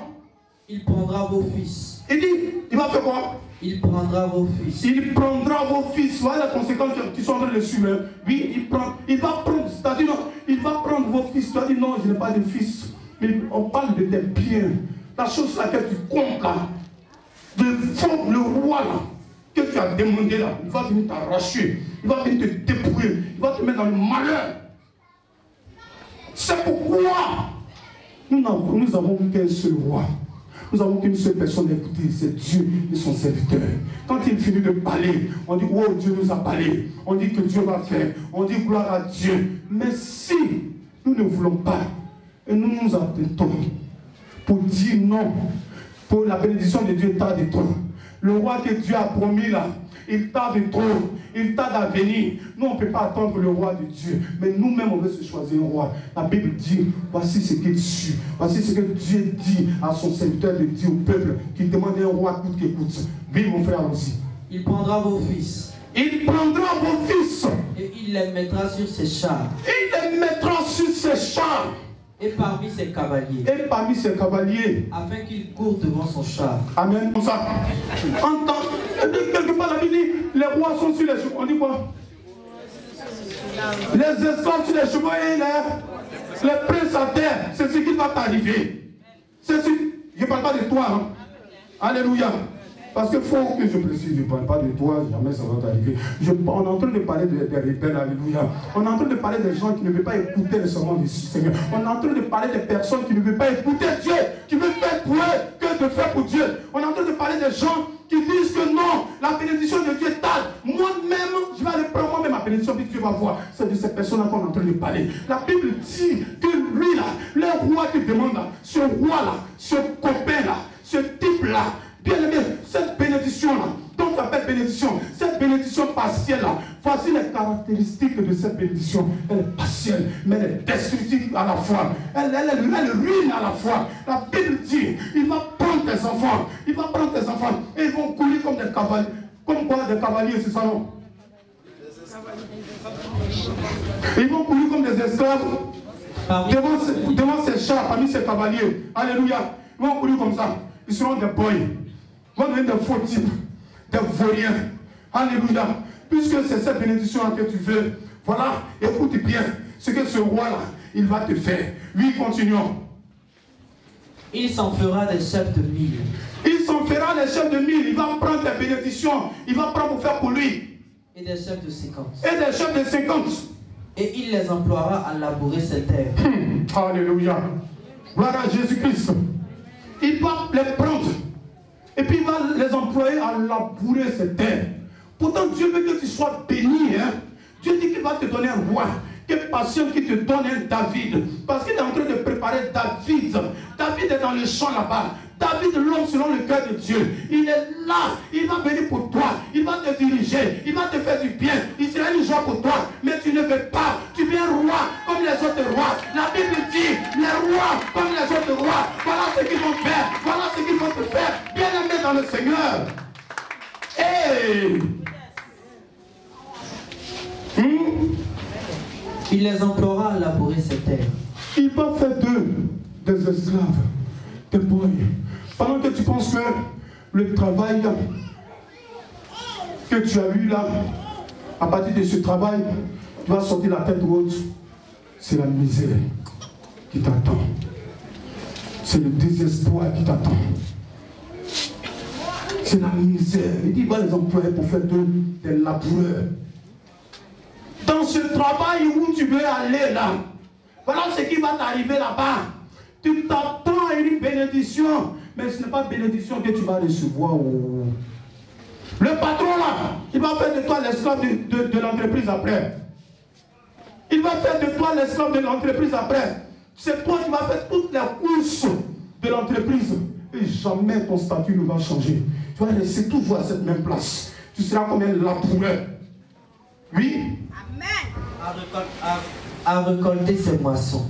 Il prendra vos fils. Il dit, il va faire quoi? Il prendra vos fils. Il prendra vos fils. Voilà les conséquences qui sont en train de suivre. Oui, il va prendre, c'est-à-dire, il va prendre vos fils. Tu as dit non, je n'ai pas de fils. Mais on parle de tes biens. La chose sur laquelle tu comptes là, le roi là, que tu as demandé là, il va venir t'arracher. Il va venir te dépouiller. Il va te mettre dans le malheur. C'est pourquoi nous avons qu'un seul roi. Nous avons qu'une seule personne à écouter, c'est Dieu et son serviteur. Quand il finit de parler, on dit, oh, Dieu nous a parlé. On dit que Dieu va faire. On dit gloire à Dieu. Mais si nous ne voulons pas, et nous nous apprêtons pour dire non, pour la bénédiction de Dieu tarde trop. Le roi que Dieu a promis là, il tarde trop, il tarde à venir. Nous, on ne peut pas attendre le roi de Dieu, mais nous-mêmes, on veut se choisir un roi. La Bible dit, voici ce qu'il suit, voici ce que Dieu dit à son serviteur de dire au peuple qui demande un roi coûte que coûte. Oui, mon frère aussi. Il prendra vos fils. Il prendra vos fils. Et il les mettra sur ses chars. Il les mettra sur ses chars. Et parmi ses cavaliers. Et parmi ses cavaliers. Afin qu'il court devant son char. Amen. Comme ça. Quelque part, la Bible dit, les rois sont sur les chevaux. On dit quoi? Les esclaves sur les chevaux et les princes à terre. C'est ce qui va t'arriver. C'est ce... Je ne parle pas de toi. Hein. Alléluia. Parce qu'il faut que je précise, je ne parle pas de toi, jamais ça va t'arriver. On est en train de parler des rebelles, alléluia. On est en train de parler des gens qui ne veulent pas écouter le serment du Seigneur. On est en train de parler des personnes qui ne veulent pas écouter Dieu, qui veulent faire pour eux que de faire pour Dieu. On est en train de parler des gens qui disent que non, la bénédiction de Dieu tarde. Moi-même, je vais aller prendre moi-même ma bénédiction, puis Dieu va voir. C'est de ces personnes-là qu'on est en train de parler. La Bible dit que lui là, le roi qui demande là, ce roi-là, ce copain-là, ce type-là, bien aimé, cette bénédiction-là, donc ça s'appelle bénédiction, cette bénédiction partielle-là, voici les caractéristiques de cette bénédiction. Elle est partielle, mais elle est destructive à la fois. Elle ruine à la fois. La Bible dit, il va prendre tes enfants, il va prendre tes enfants, et ils vont couler comme des cavaliers. Comme quoi, des cavaliers, c'est ça non? Ils vont couler comme des esclaves devant ces chars, parmi ces cavaliers. Alléluia. Ils vont couler comme ça. Ils seront des boys. Ils vont devenir des faux types, des vauriens. Alléluia. Puisque c'est cette bénédiction que tu veux, voilà, écoute bien ce que ce roi-là, il va te faire. Oui, continuons. Il s'en fera des chefs de 1000. Il s'en fera des chefs de 1000. Il va prendre des bénédictions. Il va prendre pour faire pour lui. Et des chefs de 50. Et des chefs de 50. Et il les emploiera à labourer ses terres. Alléluia. Gloire à Jésus-Christ. Il va les prendre. Et puis il va les employer à labourer ses terres. Pourtant Dieu veut que tu sois béni. Hein? Dieu dit qu'il va te donner un roi. Quel patient qui te donne un David. Parce qu'il est en train de préparer David. David est dans le champ là-bas. David, l'homme selon le cœur de Dieu. Il est là. Il va venir pour toi. Il va te diriger. Il va te faire du bien. Il sera une joie pour toi. Mais tu ne veux pas. Tu viens roi comme les autres rois. La Bible dit, les rois comme les autres rois. Voilà ce qu'ils vont faire. Voilà ce qu'ils vont te faire. Bien aimé dans le Seigneur. Hey! Il les emploiera à labourer ses terres. Il va faire d'eux des esclaves, des boys. Pendant que tu penses que le travail que tu as eu là, à partir de ce travail, tu vas sortir la tête haute. C'est la misère qui t'attend. C'est le désespoir qui t'attend. C'est la misère. Il dit, il va les employer pour faire d'eux des laboureurs. Dans ce travail où tu veux aller là, voilà ce qui va t'arriver là-bas. Tu t'attends à une bénédiction, mais ce n'est pas bénédiction que tu vas recevoir. Le patron là, il va faire de toi l'esclave de l'entreprise après. Il va faire de toi l'esclave de l'entreprise après. C'est toi qui vas faire toutes les courses de l'entreprise. Et jamais ton statut ne va changer. Tu vas rester toujours à cette même place. Tu seras comme un laboureur. Oui? À récolter ses moissons.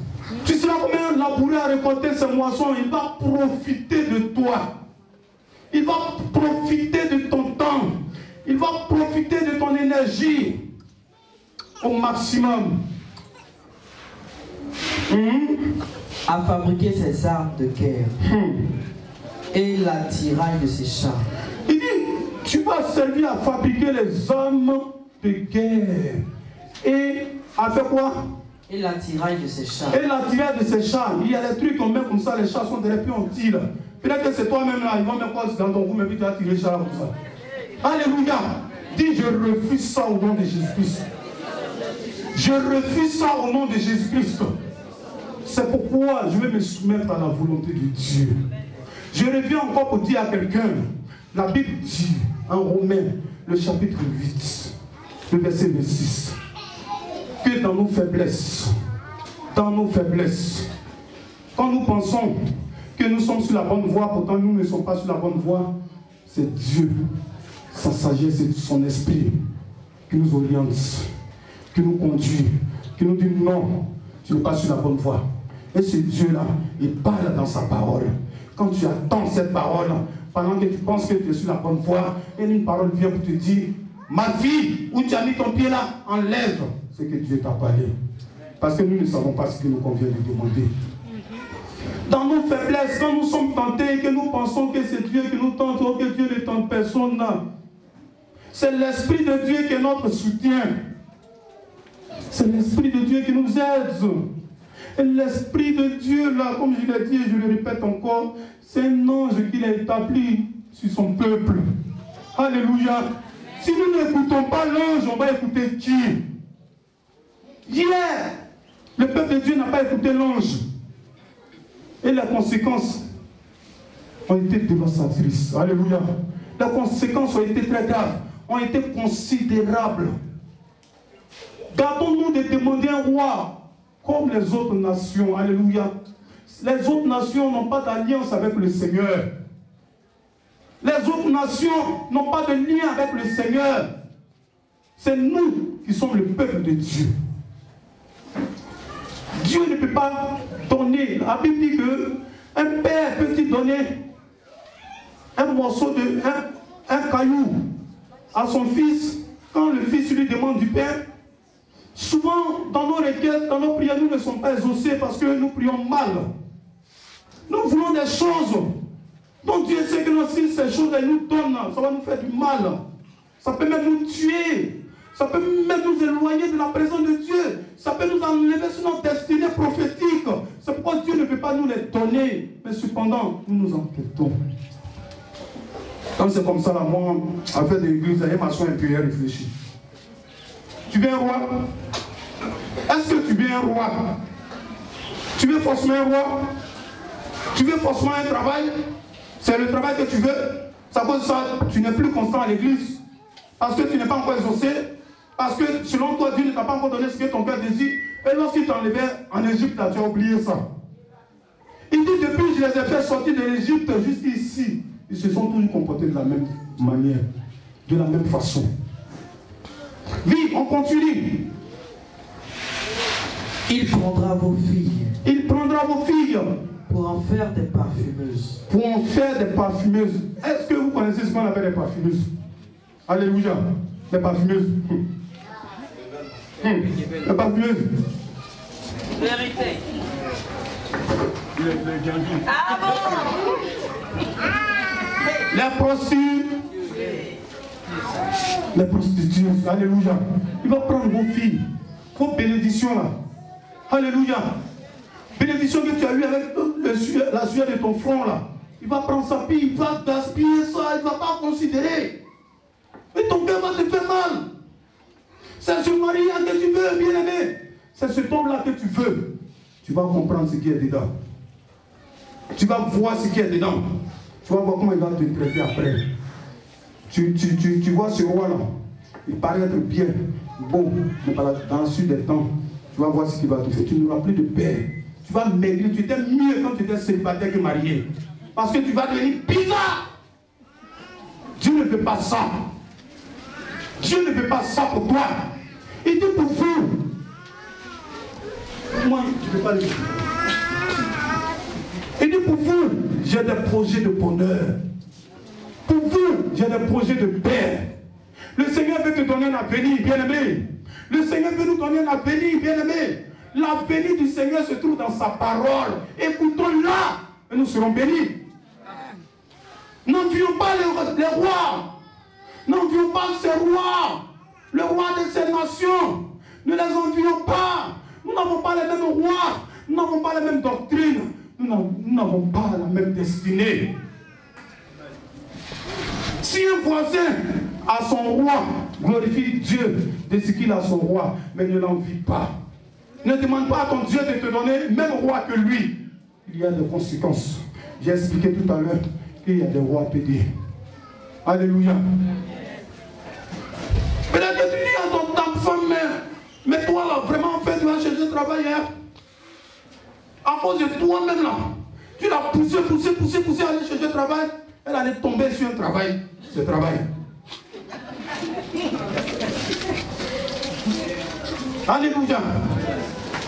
Tu seras comme un laboureur à récolter ses moissons. Il va profiter de toi. Il va profiter de ton temps. Il va profiter de ton énergie au maximum. À fabriquer ses armes de guerre et l'attirail de ses chars. Il dit, tu vas servir à fabriquer les armes de guerre. Et à faire quoi? Et l'attirail de ses chars. Et l'attirail de ses chars. Il y a des trucs qu'on met comme ça, les chars sont des plus antilles. Peut-être que c'est toi-même là, ils vont mettre quoi dans ton roue, mais puis tu vas tirer le char comme ça. Alléluia. Dis, je refuse ça au nom de Jésus-Christ. Je refuse ça au nom de Jésus-Christ. C'est pourquoi je vais me soumettre à la volonté de Dieu. Je reviens encore pour dire à quelqu'un, la Bible dit en Romains, le chapitre 8, le verset 26, que dans nos faiblesses, quand nous pensons que nous sommes sur la bonne voie, pourtant nous ne sommes pas sur la bonne voie, c'est Dieu, sa sagesse et son esprit qui nous oriente, qui nous conduit, qui nous dit non, tu n'es pas sur la bonne voie. Et ce Dieu-là, il parle dans sa parole. Quand tu attends cette parole, pendant que tu penses que tu es sur la bonne voie, et une parole vient pour te dire, ma fille, où tu as mis ton pied là, enlève ce que Dieu t'a parlé. Parce que nous ne savons pas ce qu'il nous convient de demander. Dans nos faiblesses, quand nous sommes tentés, que nous pensons que c'est Dieu qui nous tente, ou que Dieu ne tente personne, c'est l'Esprit de Dieu qui est notre soutien. C'est l'Esprit de Dieu qui nous aide. Et l'Esprit de Dieu, là, comme je l'ai dit et je le répète encore, c'est un ange qu'il a établi sur son peuple. Alléluia. Si nous n'écoutons pas l'ange, on va écouter qui? Hier, le peuple de Dieu n'a pas écouté l'ange. Et les conséquences ont été dévastatrices. Alléluia. Les conséquences ont été très graves, ont été considérables. Gardons-nous de demander un roi comme les autres nations. Alléluia. Les autres nations n'ont pas d'alliance avec le Seigneur. Les autres nations n'ont pas de lien avec le Seigneur. C'est nous qui sommes le peuple de Dieu. Dieu ne peut pas donner. La Bible dit qu'un père peut-il donner un morceau de un caillou à son fils quand le fils lui demande du pain. Souvent, dans nos requêtes, dans nos prières, nous ne sommes pas exaucés parce que nous prions mal. Nous voulons des choses dont Dieu sait que si ces choses nous donnent, ça va nous faire du mal. Ça peut même nous tuer. Ça peut même nous éloigner de la présence de Dieu. Ça peut nous enlever sur notre destinée prophétique. C'est pourquoi Dieu ne peut pas nous les donner. Mais cependant, nous nous entêtons. Quand c'est comme ça, là, moi, à faire de l'église, je m'assois un peu et réfléchis. Tu veux un roi? Est-ce que tu veux un roi? Tu veux forcément un roi? Tu veux forcément un travail? C'est le travail que tu veux. Ça cause ça, tu n'es plus constant à l'église. Parce que tu n'es pas encore exaucé. Parce que selon toi, Dieu ne t'a pas encore donné ce que ton cœur désire. Et lorsqu'il t'enlevait en Égypte, tu as oublié ça. Il dit, depuis que je les ai fait sortir de l'Égypte jusqu'ici, ils se sont tous comportés de la même manière, de la même façon. Oui, on continue. Il prendra vos filles. Il prendra vos filles. Pour en faire des parfumeuses. Pour en faire des parfumeuses. Est-ce que vous connaissez ce qu'on appelle des parfumeuses? Alléluia. Des parfumeuses. Les parfumeuses. Vérité. Ah bon? Les prostituées. Les prostituées. Alléluia. Il va prendre vos filles. Vos bénédictions là. Alléluia. Bénédiction que tu as eue avec la sueur de ton front là. Il va prendre ça, puis il va gaspiller ça, il ne va pas considérer. Mais ton cœur va te faire mal. C'est ce mari-là que tu veux, bien-aimé. C'est cet homme-là que tu veux. Tu vas comprendre ce qui est dedans. Tu vas voir ce qui est dedans. Tu vas voir comment il va te traiter après. Tu vois ce roi-là. Il paraît être bien, bon, mais dans la suite des temps, tu vas voir ce qu'il va te faire. Tu n'auras plus de paix. Tu vas maigrir. Tu étais mieux quand tu étais célibataire que marié. Parce que tu vas devenir bizarre. Dieu ne veut pas ça. Dieu ne veut pas ça pour toi. Il dit pour vous. Moi, tu ne peux pas le dire. Il dit pour vous, j'ai des projets de bonheur. Pour vous, j'ai des projets de paix. Le Seigneur veut te donner un avenir, bien-aimé. Le Seigneur veut nous donner un avenir, bien-aimé. L'avenir du Seigneur se trouve dans sa parole. Écoutons-la et nous serons bénis. N'envions pas les rois. N'envions pas ces rois. Le roi de ces nations. Ne les envions pas. Nous n'avons pas les mêmes rois. Nous n'avons pas les mêmes doctrines. Nous n'avons pas la même destinée. Si un voisin a son roi, glorifie Dieu de ce qu'il a son roi, mais ne l'envie pas. Ne demande pas à ton Dieu de te donner le même roi que lui. Il y a des conséquences. J'ai expliqué tout à l'heure qu'il y a des rois pédés. Alléluia. Peut-être que tu dis à ta femme, mais toi là, vraiment, en fait, tu vas chercher travail. Hein? À cause de toi-même là, tu l'as poussé à aller chercher travail. Elle allait tomber sur un travail. Ce travail. Alléluia.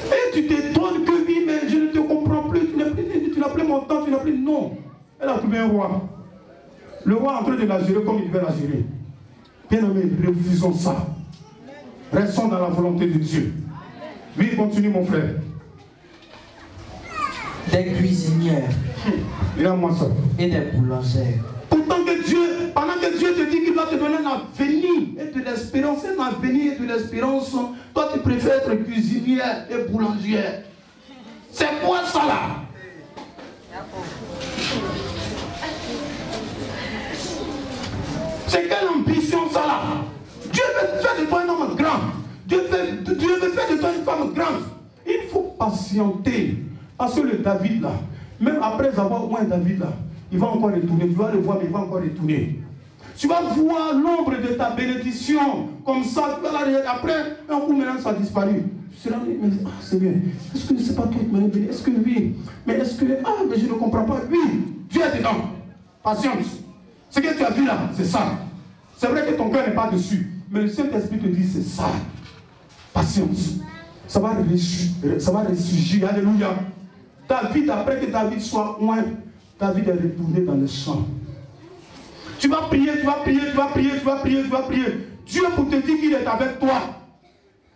Et tu t'étonnes que oui, mais je ne te comprends plus. Tu n'as plus mon temps, tu n'as plus. Non. Elle a trouvé un roi. Le roi est en train de la gérer comme il devait la gérer. Bien aimé, refusons ça. Restons dans la volonté de Dieu. Oui, continue mon frère. Des cuisinières. Il a moi ça. Et des boulangères. Pourtant que Dieu, pendant que Dieu te dit qu'il va te donner un avenir et de l'espérance, un avenir et de l'espérance, toi tu préfères être cuisinière et boulangère. C'est quoi ça là? C'est quelle ambition ça là? Dieu veut faire de toi un homme grand. Dieu veut faire de toi une femme grande. Il faut patienter. Parce que le David là, même après avoir oint David là, il va encore retourner. Tu vas le voir, mais il va encore retourner. Tu vas voir l'ombre de ta bénédiction. Comme ça, tu vas la regarder. Après, un coup maintenant, ça a disparu. Tu seras dit, mais c'est bien. Est-ce que c'est pas toi qui m'as béni? Est-ce que oui? Mais est-ce que, mais je ne comprends pas. Oui, Dieu est dedans. Patience. Ce que tu as vu là, c'est ça. C'est vrai que ton cœur n'est pas dessus. Mais le Saint-Esprit te dit, c'est ça. Patience. Ça va ressurgir. Alléluia. David, après que David soit loin, David est retourné dans le champ. Tu vas prier, tu vas prier, tu vas prier, tu vas prier, tu vas prier. Dieu, pour te dire qu'il est avec toi,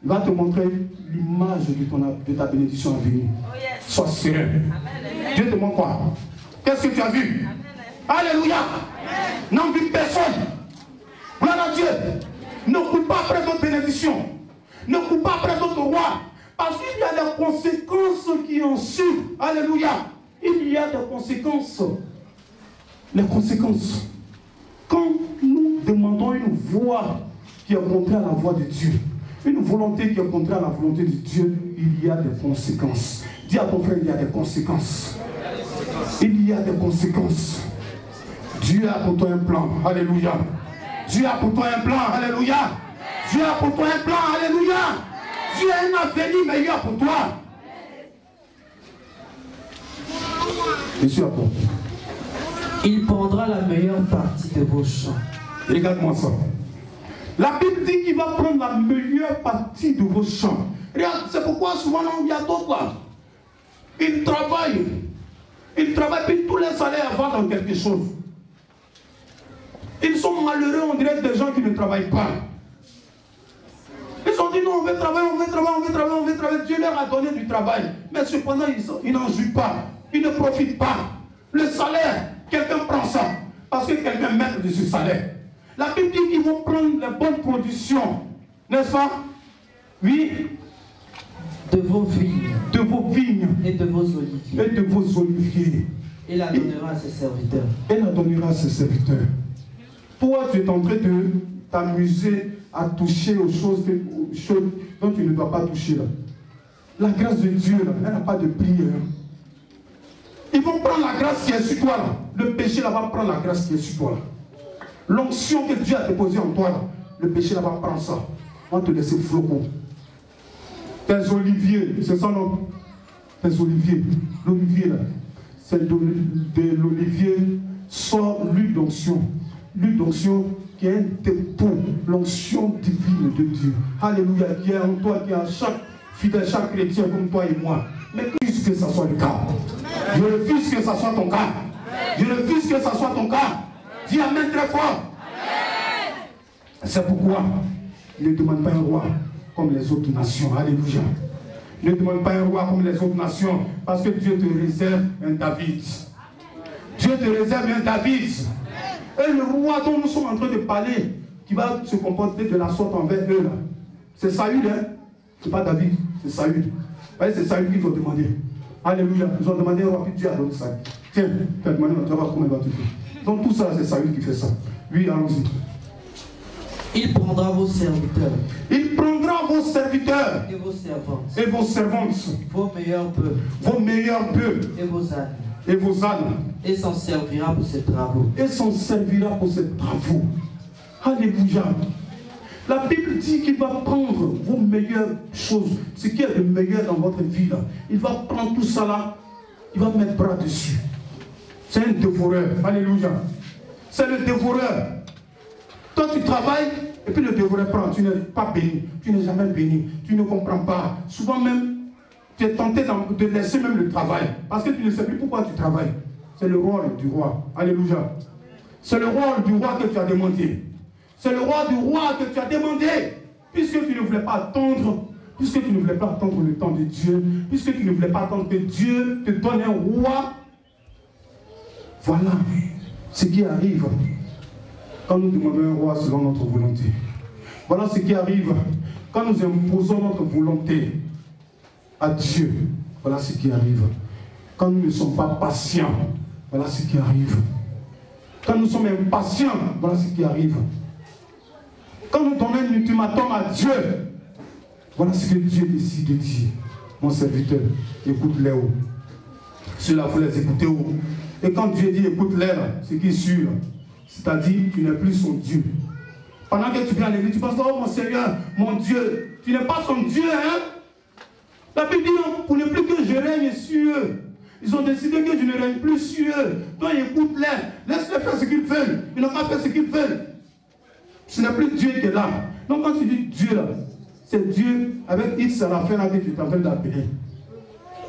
il va te montrer l'image de ta bénédiction à venir. Oh yes. Sois serein. Dieu te montre quoi? Qu'est-ce que tu as vu? Amen. Alléluia. N'envie personne. Gloire à Dieu. Ne cours pas après d'autres bénédictions. Ne cours pas après d'autres rois. Parce qu'il y a des conséquences qui en suivent. Alléluia. Il y a des conséquences. Les conséquences. Quand nous demandons une voix qui est contraire à la voix de Dieu, une volonté qui est contraire à la volonté de Dieu, il y a des conséquences. Dis à ton frère, il y a des conséquences. Il y a des conséquences. Dieu a pour toi un plan. Alléluia. Dieu a pour toi un plan. Alléluia. Dieu a pour toi un plan. Alléluia. Dieu a un avenir meilleur pour toi. Je suis à toi. Il prendra la meilleure partie de vos champs. Regarde-moi ça. La Bible dit qu'il va prendre la meilleure partie de vos champs. Regarde, c'est pourquoi souvent il y a d'autres là. Ils travaillent. Ils travaillent, puis tous les salaires vont dans quelque chose. Ils sont malheureux, on dirait des gens qui ne travaillent pas. Ils ont dit non, on veut travailler, on veut travailler, on veut travailler, on veut travailler. Dieu leur a donné du travail. Mais cependant, ils n'en jouent pas. Ils ne profitent pas. Le salaire, quelqu'un prend ça. Parce que quelqu'un met de ce salaire. La Bible dit qu'ils vont prendre les bonnes productions. N'est-ce pas? Oui. De vos vignes. De vos vignes. Et de vos oliviers. Et de vos oliviers. Et la donnera à ses serviteurs. Et la donnera à ses serviteurs. Toi, tu es en train de t'amuser à toucher aux choses dont tu ne dois pas toucher. Là. La grâce de Dieu, là, elle n'a pas de prix. Hein. Ils vont prendre la grâce qui est sur toi. Là. Le péché là, va prendre la grâce qui est sur toi. Là. L'onction que Dieu a déposée en toi, là, le péché là, va prendre ça. On va te laisser flocon. Tes oliviers, c'est ça non? Tes oliviers. L'olivier là, c'est de l'olivier sort l'huile d'onction. L'huile d'onction qui est un dépôt, l'onction divine de Dieu. Alléluia, qui est en toi, qui est en chaque fidèle, chaque chrétien comme toi et moi. Mais puisque ça soit le cas, je refuse que ça soit ton cas. Je refuse que ça soit ton cas. Dis amen très fort. C'est pourquoi ne demande pas un roi comme les autres nations. Alléluia. Ne demande pas un roi comme les autres nations, parce que Dieu te réserve un David. Dieu te réserve un David. Et le roi dont nous sommes en train de parler, qui va se comporter de la sorte envers eux, là, c'est Saül, hein? C'est pas David, c'est Saül. C'est Saül qu'il faut demander. Alléluia. Ils ont demandé au roi, puis Dieu a donné Saül. Tiens, tu as demandé, tu vas voir comment il va te faire. Donc tout ça, c'est Saül qui fait ça. Oui, allons-y. Il prendra vos serviteurs. Il prendra vos serviteurs. Et vos servantes. Et vos servantes. Vos meilleurs bœufs. Vos meilleurs bœufs. Et vos ânes. Et vos ânes. Et s'en servira pour ses travaux. Et s'en servira pour ses travaux. Alléluia. La Bible dit qu'il va prendre vos meilleures choses, ce qui est le meilleur dans votre vie là. Il va prendre tout ça là, il va mettre bras dessus. C'est un dévoreur. Alléluia. C'est le dévoreur. Toi tu travailles et puis le dévoreur prend. Tu n'es pas béni. Tu n'es jamais béni. Tu ne comprends pas. Souvent même, tu es tenté de laisser même le travail. Parce que tu ne sais plus pourquoi tu travailles. C'est le rôle du roi. Alléluia. C'est le rôle du roi que tu as demandé. C'est le roi du roi que tu as demandé. Puisque tu ne voulais pas attendre. Puisque tu ne voulais pas attendre le temps de Dieu. Puisque tu ne voulais pas attendre que Dieu te donne un roi. Voilà ce qui arrive quand nous demandons un roi selon notre volonté. Voilà ce qui arrive quand nous imposons notre volonté à Dieu. Voilà ce qui arrive. Quand nous ne sommes pas patients, voilà ce qui arrive. Quand nous sommes impatients, voilà ce qui arrive. Quand nous donnons un ultimatum à Dieu, voilà ce que Dieu décide de dire. Mon serviteur, écoute-les. Ceux-là, vous les écoutez. Et quand Dieu dit écoute-les, c'est qui est sûr. c'est-à-dire tu n'es plus son Dieu. Pendant que tu viens à l'église, tu penses, oh mon Seigneur, mon Dieu, tu n'es pas son Dieu, hein? La Bible dit, pour ne plus que je règne sur eux. Ils ont décidé que je ne règne plus sur eux. Donc écoute-les, laisse-les faire ce qu'ils veulent. Ils n'ont pas fait ce qu'ils veulent. Ce n'est plus Dieu qui est là. Donc quand tu dis Dieu là, c'est Dieu avec X à la fin là que tu es en train d'appeler.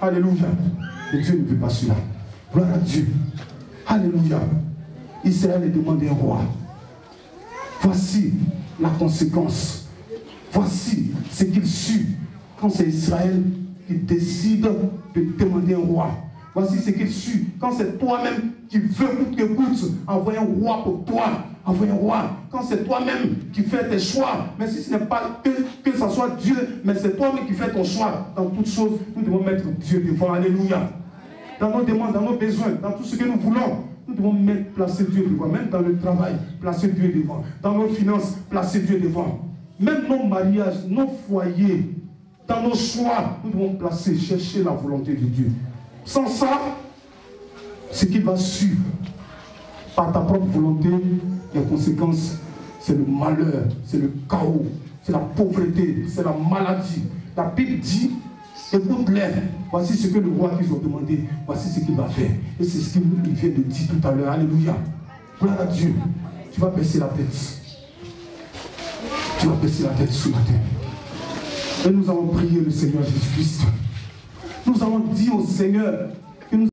Alléluia. Et Dieu ne veut pas cela. Gloire à Dieu. Alléluia. Israël est demandé un roi. Voici la conséquence. Voici ce qu'il suit quand c'est Israël qui décide de demander un roi. Voici ce qu'il suit quand c'est toi-même qui veux coûte que coûte envoyer un roi pour toi. Envoyer un roi. Quand c'est toi-même qui fais tes choix. Mais si ce n'est pas que ce soit Dieu, mais c'est toi-même qui fais ton choix. Dans toutes choses, nous devons mettre Dieu devant. Alléluia. Dans nos demandes, dans nos besoins, dans tout ce que nous voulons, nous devons placer Dieu devant. Même dans le travail, placer Dieu devant. Dans nos finances, placer Dieu devant. Même nos mariages, nos foyers, dans nos choix, nous devons placer, chercher la volonté de Dieu. Sans ça, ce qui va suivre par ta propre volonté, les conséquences, c'est le malheur, c'est le chaos, c'est la pauvreté, c'est la maladie. La Bible dit, écoute-les, voici ce que le roi qu'ils ont demandé, voici ce qu'il va faire. Et c'est ce qu'il vient de dire tout à l'heure. Alléluia. Gloire à Dieu. Tu vas baisser la tête. Tu vas baisser la tête ce matin. Et nous allons prier le Seigneur Jésus-Christ. Nous allons dire au Seigneur,